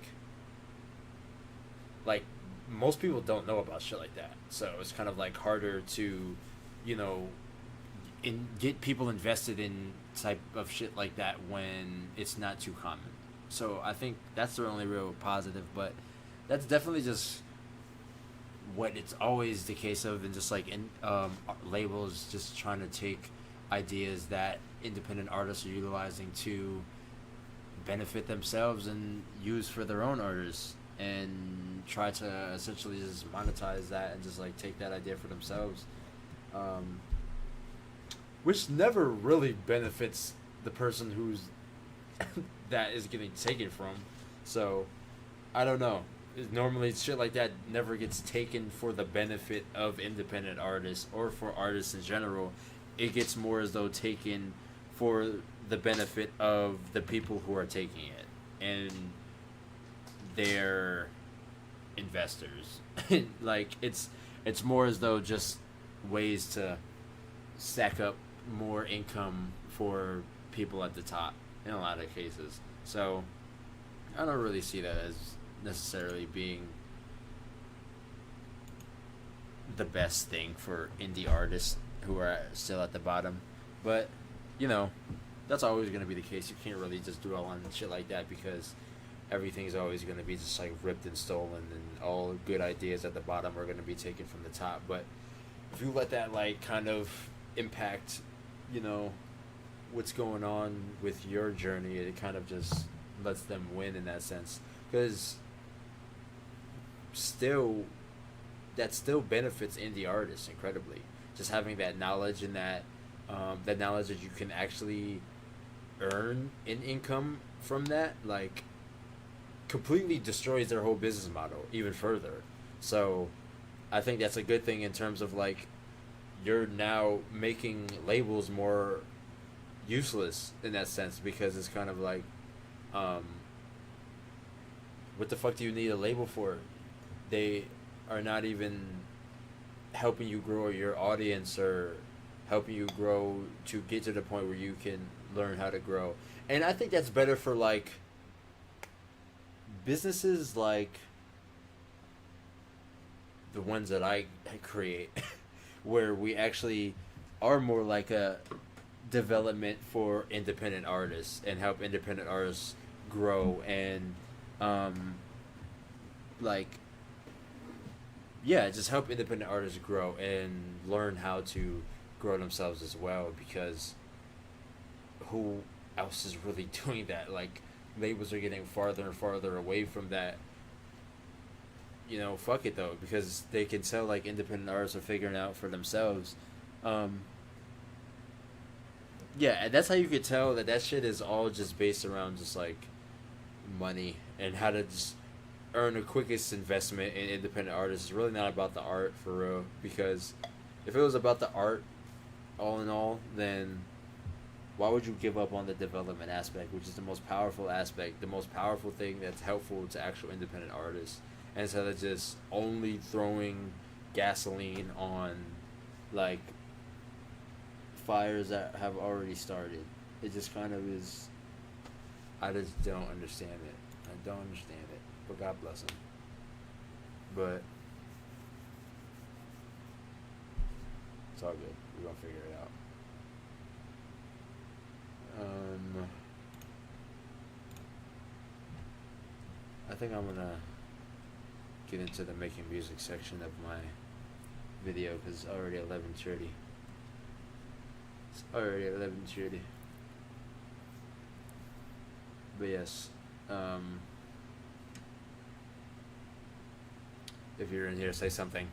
B: most people don't know about shit like that, so it's kind of like harder to, you know, get people invested in type of shit like that when it's not too common. So I think that's the only real positive, but that's definitely just what it's always the case of, and just like in labels just trying to take ideas that independent artists are utilizing to benefit themselves and use for their own artists, and try to essentially just monetize that and just like take that idea for themselves, which never really benefits the person who's that is getting taken from. So I don't know. Normally shit like that never gets taken for the benefit of independent artists or for artists in general. It gets more as though taken for the benefit of the people who are taking it and their investors. Like it's more as though just ways to stack up more income for people at the top in a lot of cases. So I don't really see that as necessarily being the best thing for indie artists who are still at the bottom. But, you know, that's always going to be the case. You can't really just dwell on shit like that, because everything's always going to be just like ripped and stolen, and all good ideas at the bottom are going to be taken from the top. But if you let that like kind of impact, you know, what's going on with your journey, it kind of just lets them win in that sense, because that still benefits indie artists incredibly. Just having that knowledge, and that knowledge that you can actually earn an income from that, like, completely destroys their whole business model even further. So I think that's a good thing in terms of like you're now making labels more useless in that sense, because it's kind of like what the fuck do you need a label for? They are not even helping you grow your audience or helping you grow to get to the point where you can learn how to grow. And I think that's better for like businesses like the ones that I create where we actually are more like a development for independent artists and help independent artists grow and like just help independent artists grow and learn how to grow themselves as well, because who else is really doing that? Like, labels are getting farther and farther away from that. You know, fuck it though, because they can tell like independent artists are figuring it out for themselves. And that's how you could tell that shit is all just based around just like money and how to just earn the quickest investment in independent artists. It's really not about the art for real, because if it was about the art all in all, then why would you give up on the development aspect, which is the most powerful aspect, the most powerful thing that's helpful to actual independent artists, and instead of just only throwing gasoline on like fires that have already started? It just kind of is. I just don't understand it. I don't understand it. But God bless him. But it's all good. We're gonna figure it out. I think I'm gonna get into the making music section of my video, because it's already 11:30. It's already 11:30. But yes, if you're in here, say something.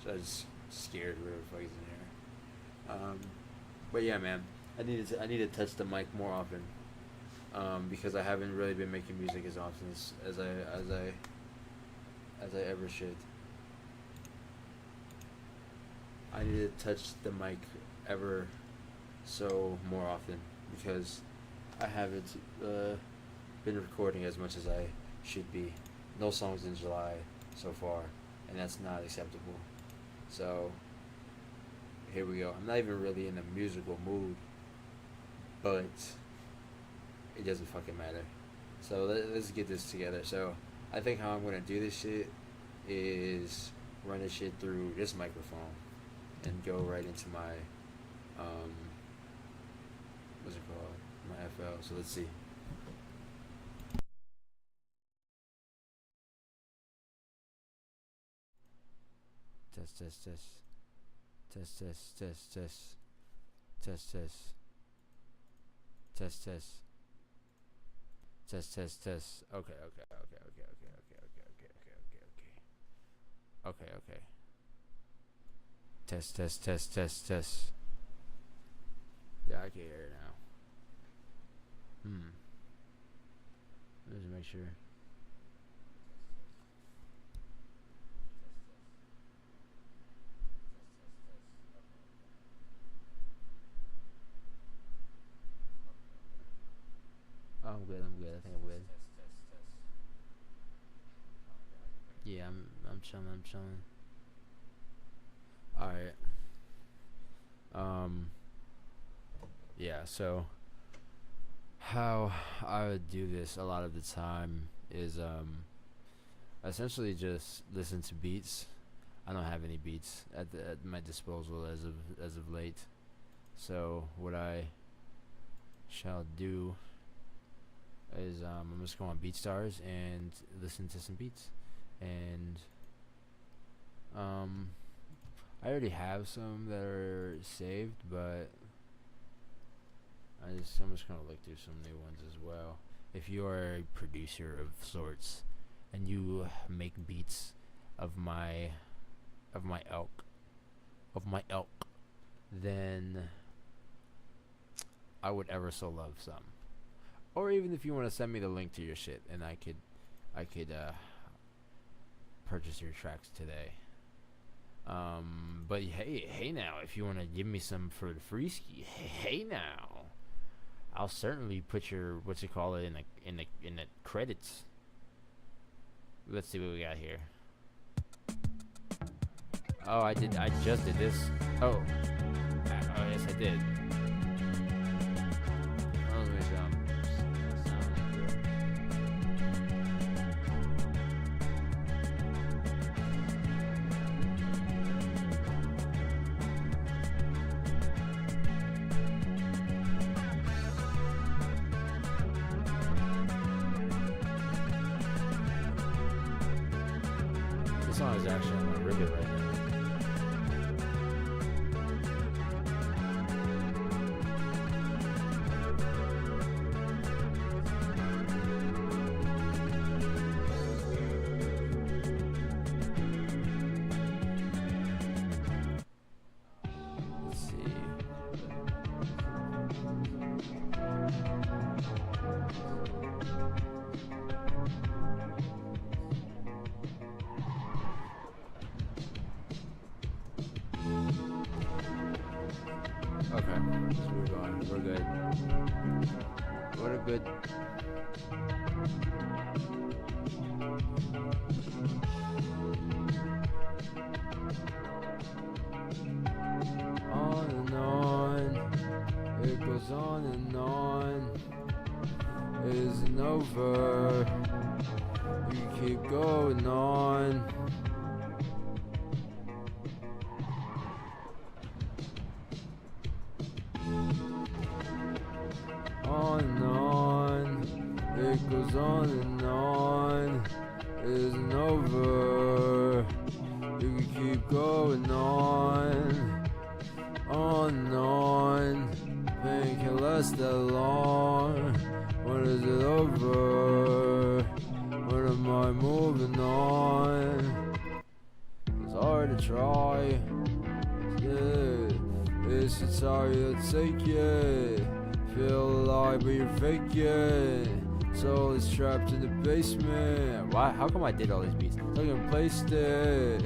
B: So I was scared where the fuck is in here. But yeah, man, I need to touch the mic more often, because I haven't really been making music as often as I ever should. I need to touch the mic ever so more often because I haven't been recording as much as I should be. No songs in July so far, and that's not acceptable. So here we go. I'm not even really in a musical mood, but it doesn't fucking matter. So let's get this together. So I think how I'm gonna do this shit is run this shit through this microphone and go right into my what's it called? My FL. So let's see. Test. Test. Okay. Test. Yeah, I can hear it now. Let's make sure. Oh, I'm good. I think I'm good. Yeah, I'm chilling. All right. Yeah, so how I would do this a lot of the time is essentially just listen to beats. I don't have any beats at my disposal as of late. So what I shall do is I'm just going on BeatStars and listen to some beats, and I already have some that are saved, but I'm just gonna look through some new ones as well. If you are a producer of sorts and you make beats of my ilk, then I would ever so love some. Or even if you want to send me the link to your shit, and I could purchase your tracks today. But hey now, if you want to give me some for the free ski, hey now, I'll certainly put your in the credits. Let's see what we got here. Oh, I just did this. Oh, yes, I did. This song is actually on my ribbit right now. Let's see. Okay, so we're going. We're good. What a good. On and on, it goes on and on. It isn't over. You keep going on. On and on, it goes on and on. It isn't over. You can keep going on and on. Pain can last that long. When is it over? When am I moving on? It's hard to try. Yeah, it's just hard to take it. Feel alive, but you're faking. Soul is trapped in the basement. Why? How come I did all these beats? I can placed it.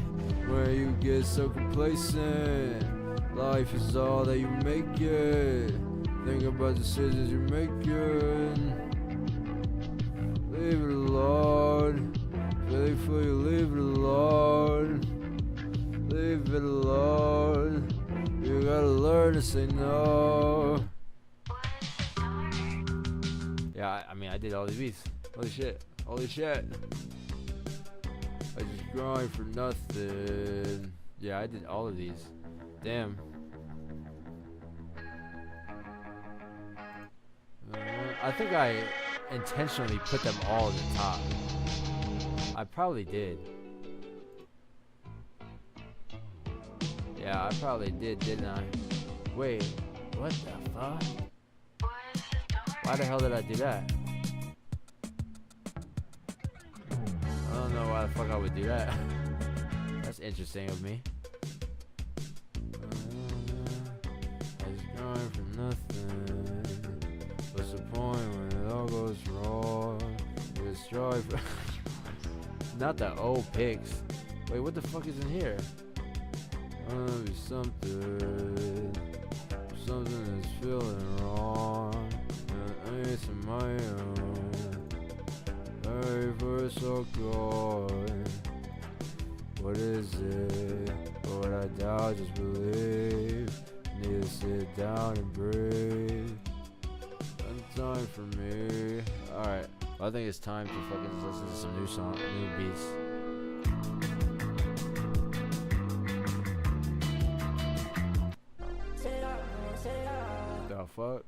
A: where you get so complacent. Life is all that you make it. Think about decisions you're making. Leave it alone. Really for you, leave it alone. Leave it alone. You gotta learn to say no. Yeah, I mean, I did all these beats. Holy shit. Holy shit. I just grind for nothing. Yeah, I did all of these. Damn. I think I intentionally put them all at the top. I probably did. Yeah, I probably did, didn't I? Wait, what the fuck? Why the hell did I do that? I don't know why the fuck I would do that. That's interesting of me. I just going for nothing. What's the point when it all goes wrong? You strive for not the old pics. Wait, what the fuck is in here? I wanna be something that's feeling wrong. And it's on my own. Very first so gone. What is it? What I doubt, just believe. Need to sit down and breathe. Time for me. Alright. Well, I think it's time to fucking listen to some new beats. The fuck?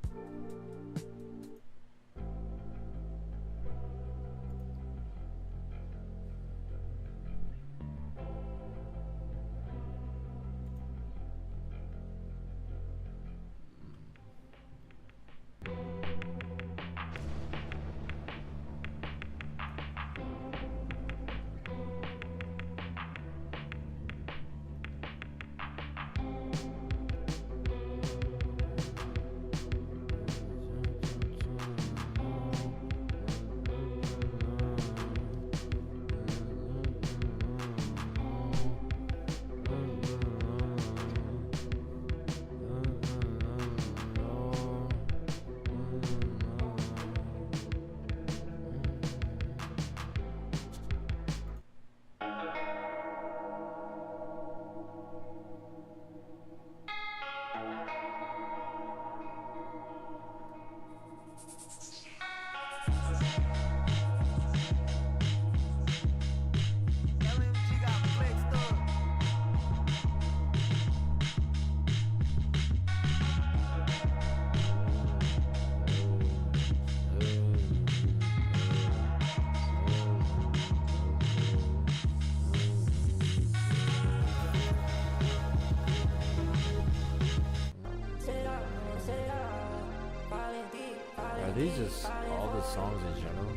A: These just all the songs in general.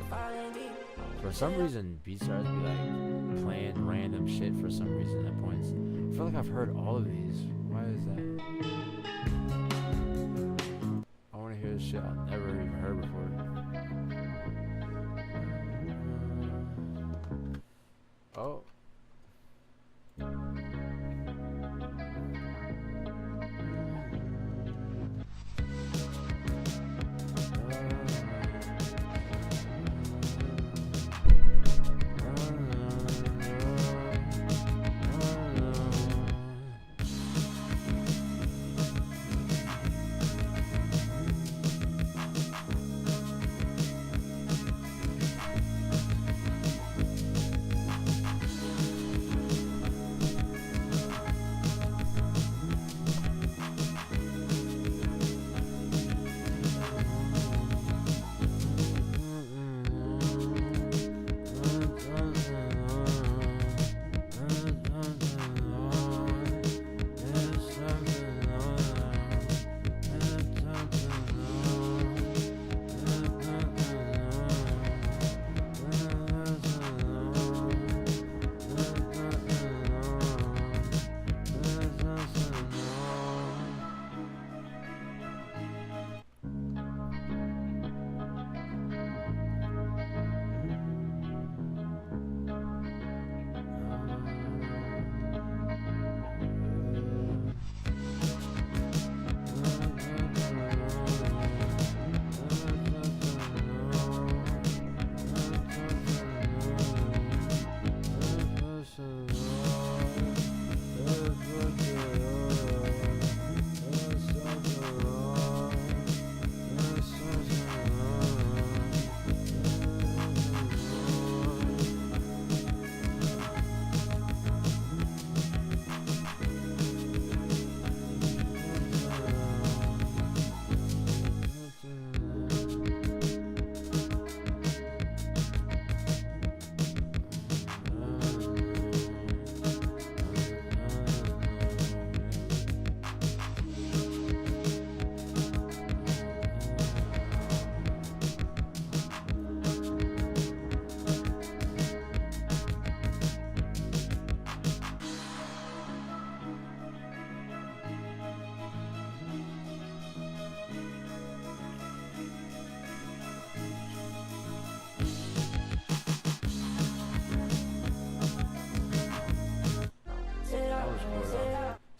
A: For some reason, beats started to be like playing random shit for some reason at points. I feel like I've heard all of these. Why is that? I want to hear this shit I've never even heard before. Oh.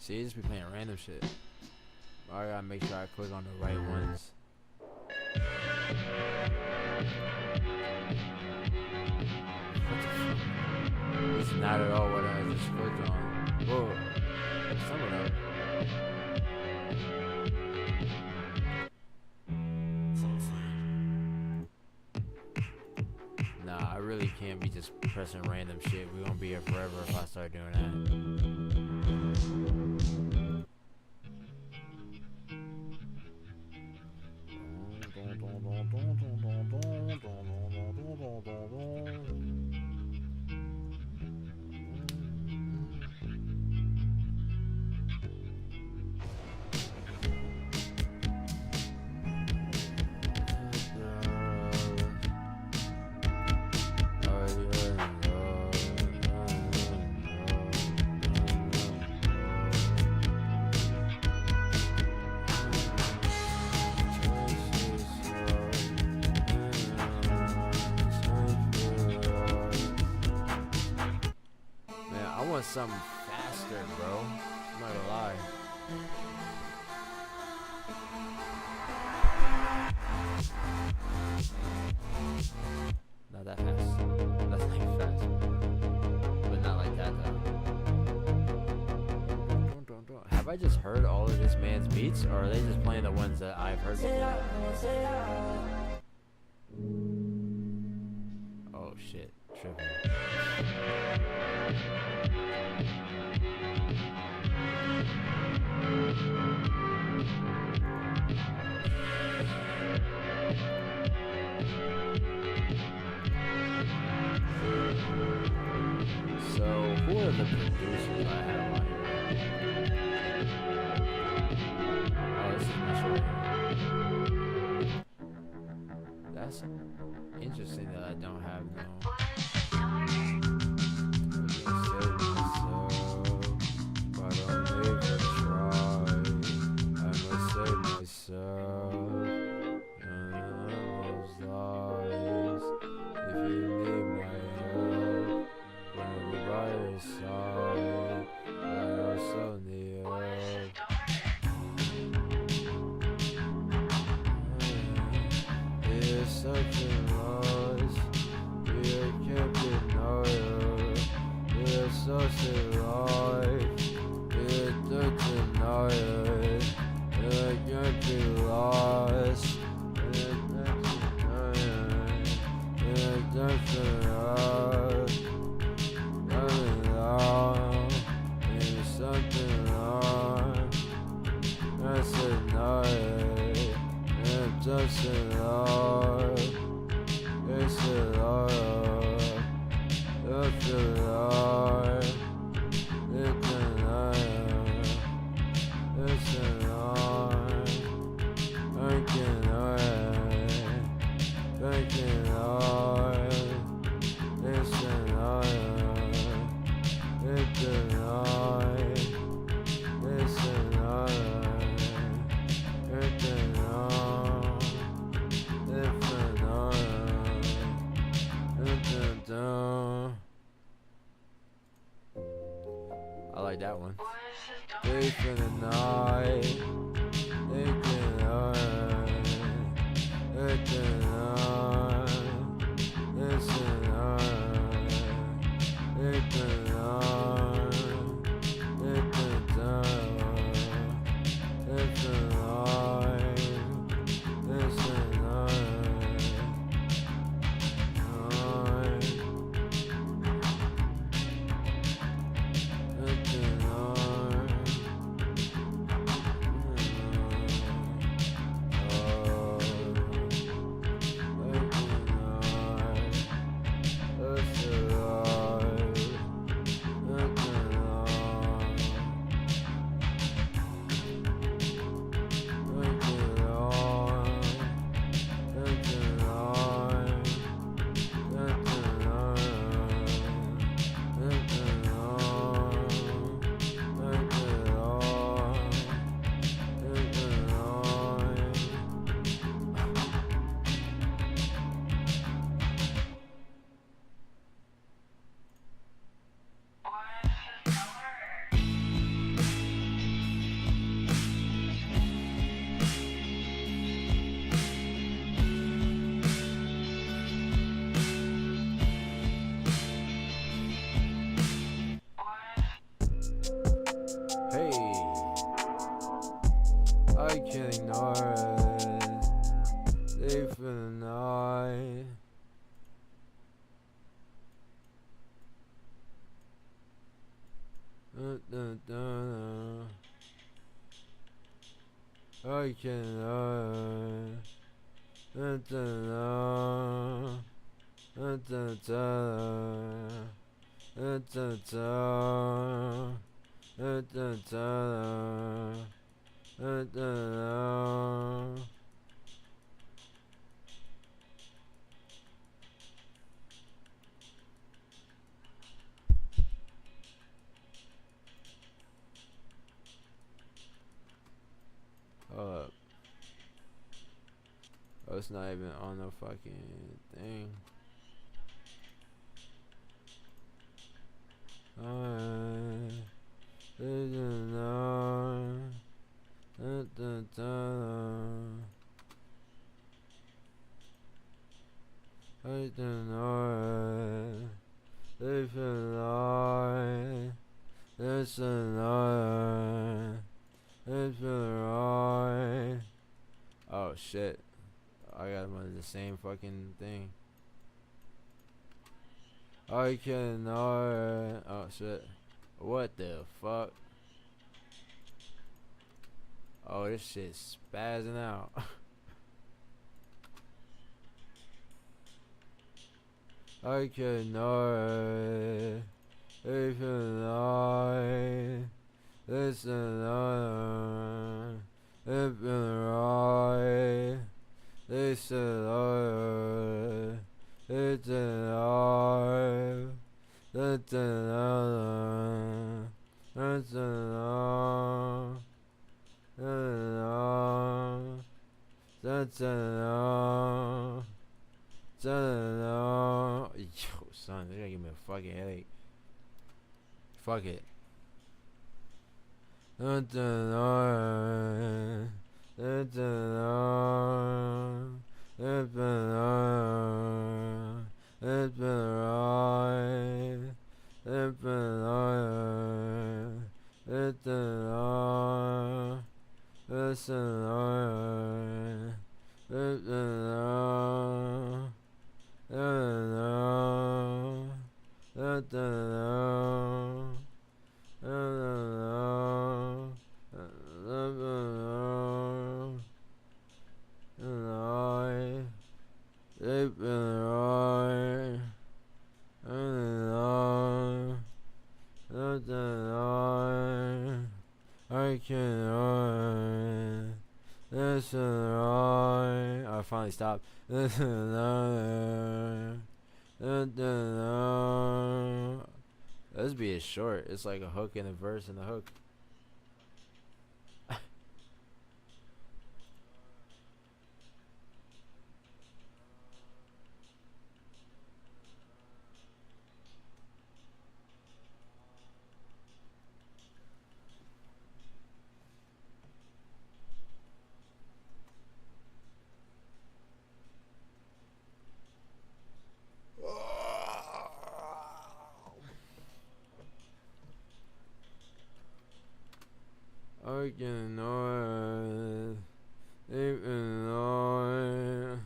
B: See, just be playing random shit. I gotta make sure I click on the right ones. What the fuck? It's not at all what I just clicked on. Whoa. Some of them. Nah, I really can't be just pressing random shit. We're gonna be here forever if I start doing something faster, bro. I'm not gonna lie. Not that fast. That's like fast. But not like that though. Have I just heard all of this man's beats, or are they just playing the ones that I've heard before? Oh shit. Tripping. So, who are the producers I have on here? Oh, this is my short hair. That's interesting that I don't have no. I like that one. Stay for the night.
E: I cannot. Hold up. Oh, it's not even on the fucking thing. I don't know. They feel like it's another. It feel right. Oh shit! I got them under the same fucking thing. I cannot. Oh shit! What the fuck? Oh, this shit's spazzing out. I cannot. If you lie, listen on. If you right, listen on. It's alive. It's alive. It's alive. That's enough. Yo, son, they're gonna give me a fucking headache. Fuck it. That's enough. That's enough. It's been right. It's been right. It's been right. It's enough. It's enough. It's enough. It's enough. I can't. I finally stopped. This beat is short. It's like a hook and a verse and a hook. I cannot even know.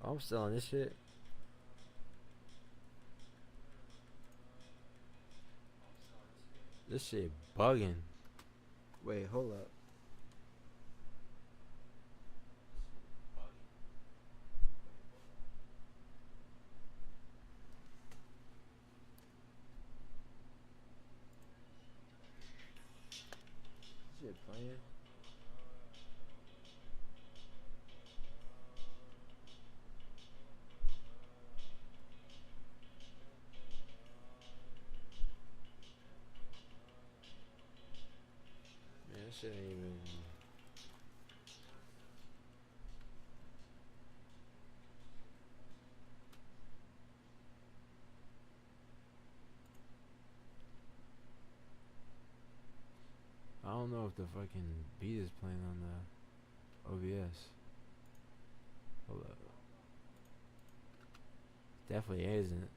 E: I'm still on this shit. This shit bugging. Wait, hold up. Shit playing. Man, that shit ain't even. I don't know if the fucking beat is playing on the OBS. Hold up. Definitely isn't.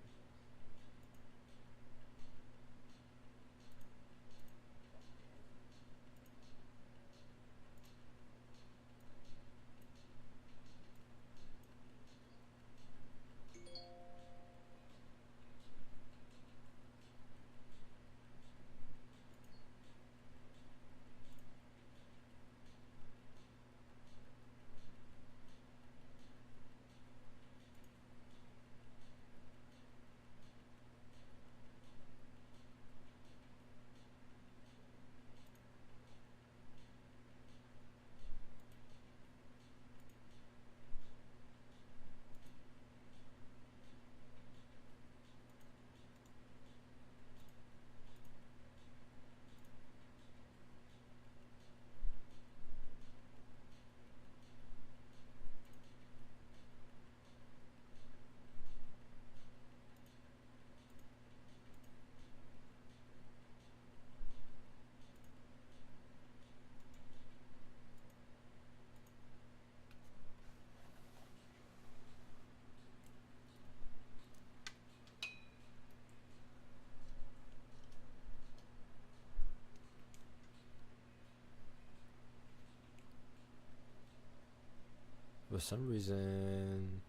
E: For some reason,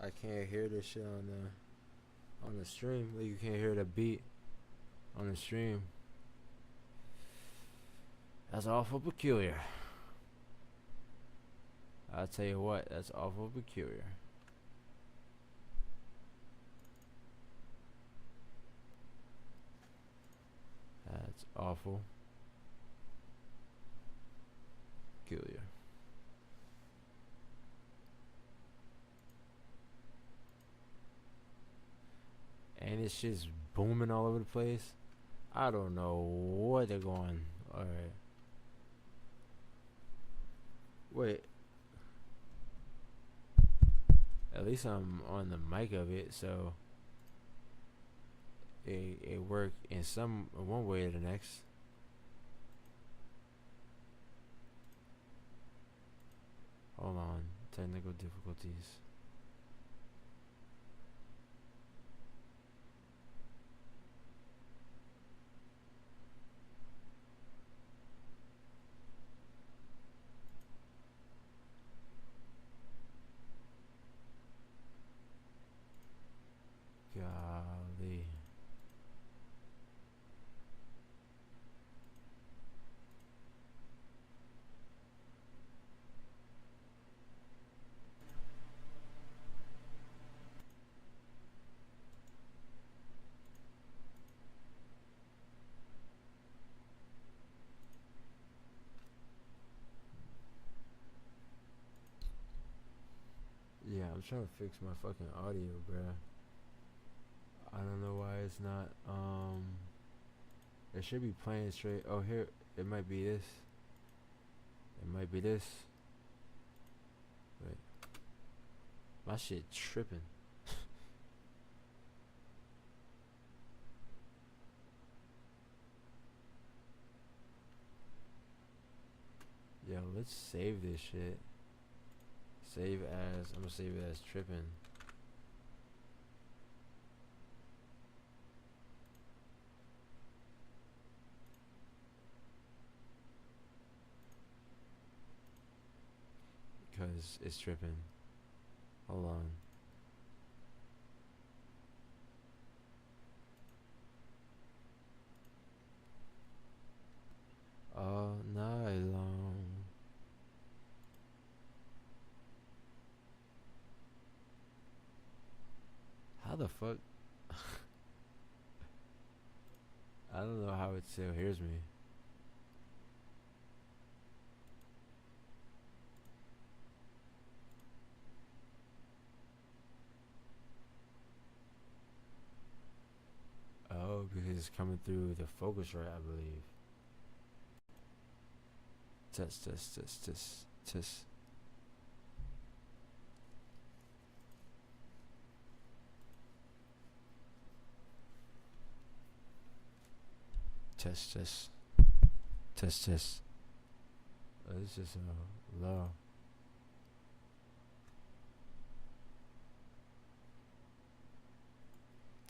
E: I can't hear this shit on the stream. Like you can't hear the beat on the stream. That's awful peculiar. I'll tell you what, that's awful peculiar. That's awful peculiar. And it's just booming all over the place. I don't know what they're going. Alright. Wait. At least I'm on the mic of it, so it worked in one way or the next. Hold on. Technical difficulties. Golly. Yeah, I'm trying to fix my fucking audio, bruh. I don't know why it's not, it should be playing straight. Oh, here, it might be this. It might be this. Wait. My shit tripping. Yo, let's save this shit. Save as, I'm gonna save it as tripping. Because it's tripping. Hold on. All night long. How the fuck? I don't know how it still hears me. Oh, because it's coming through the Focusrite, I believe. Test, test, test, test, test. Test, test. Test, test. Oh, this is low.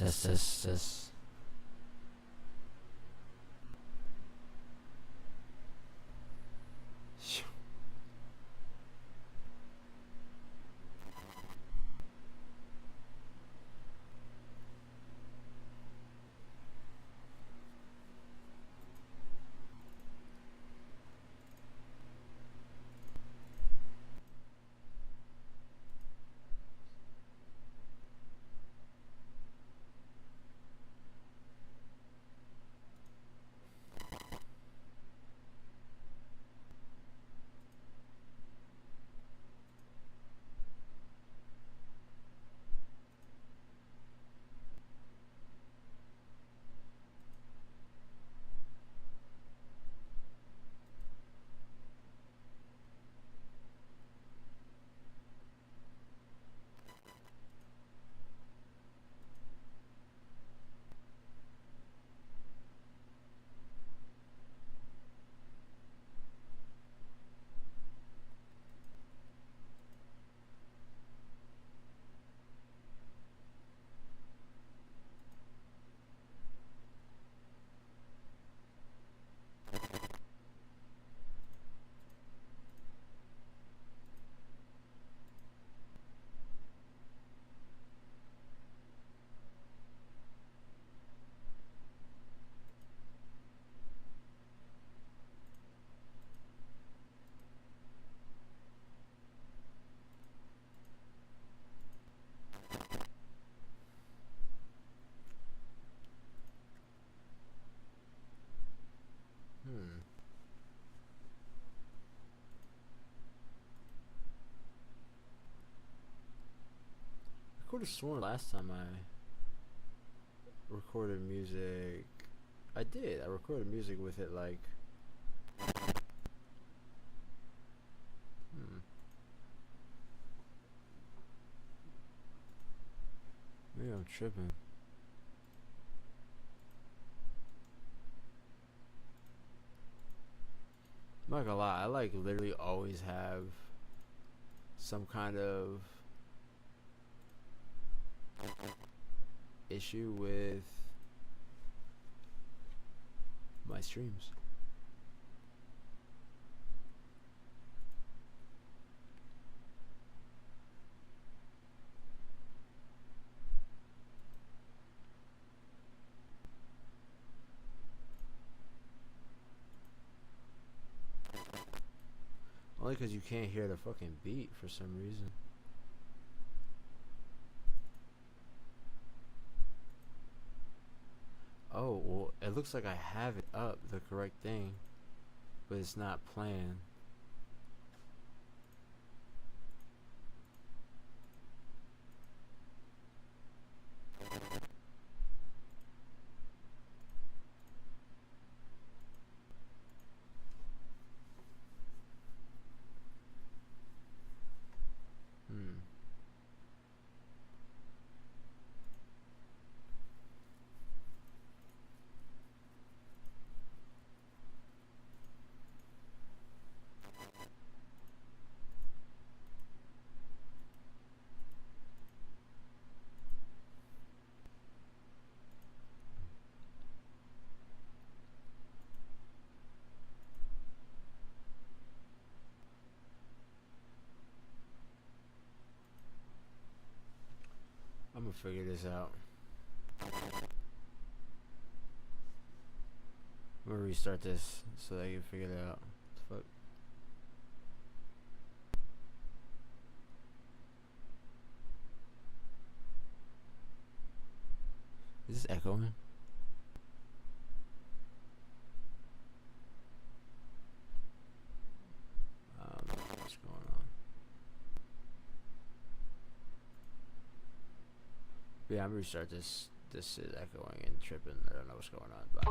E: Test. I could have sworn last time I recorded music, I did. I recorded music with it like. Maybe I'm tripping. I'm not gonna lie, I like literally always have some kind of issue with my streams. Only because you can't hear the fucking beat for some reason. Oh, well, it looks like I have it up, the correct thing, but it's not playing. I'm gonna figure this out. I'm gonna restart this so that I can figure it out. What the fuck? Is this echoing? What's going on? But yeah, I'm gonna restart this. This is echoing and tripping. I don't know what's going on. But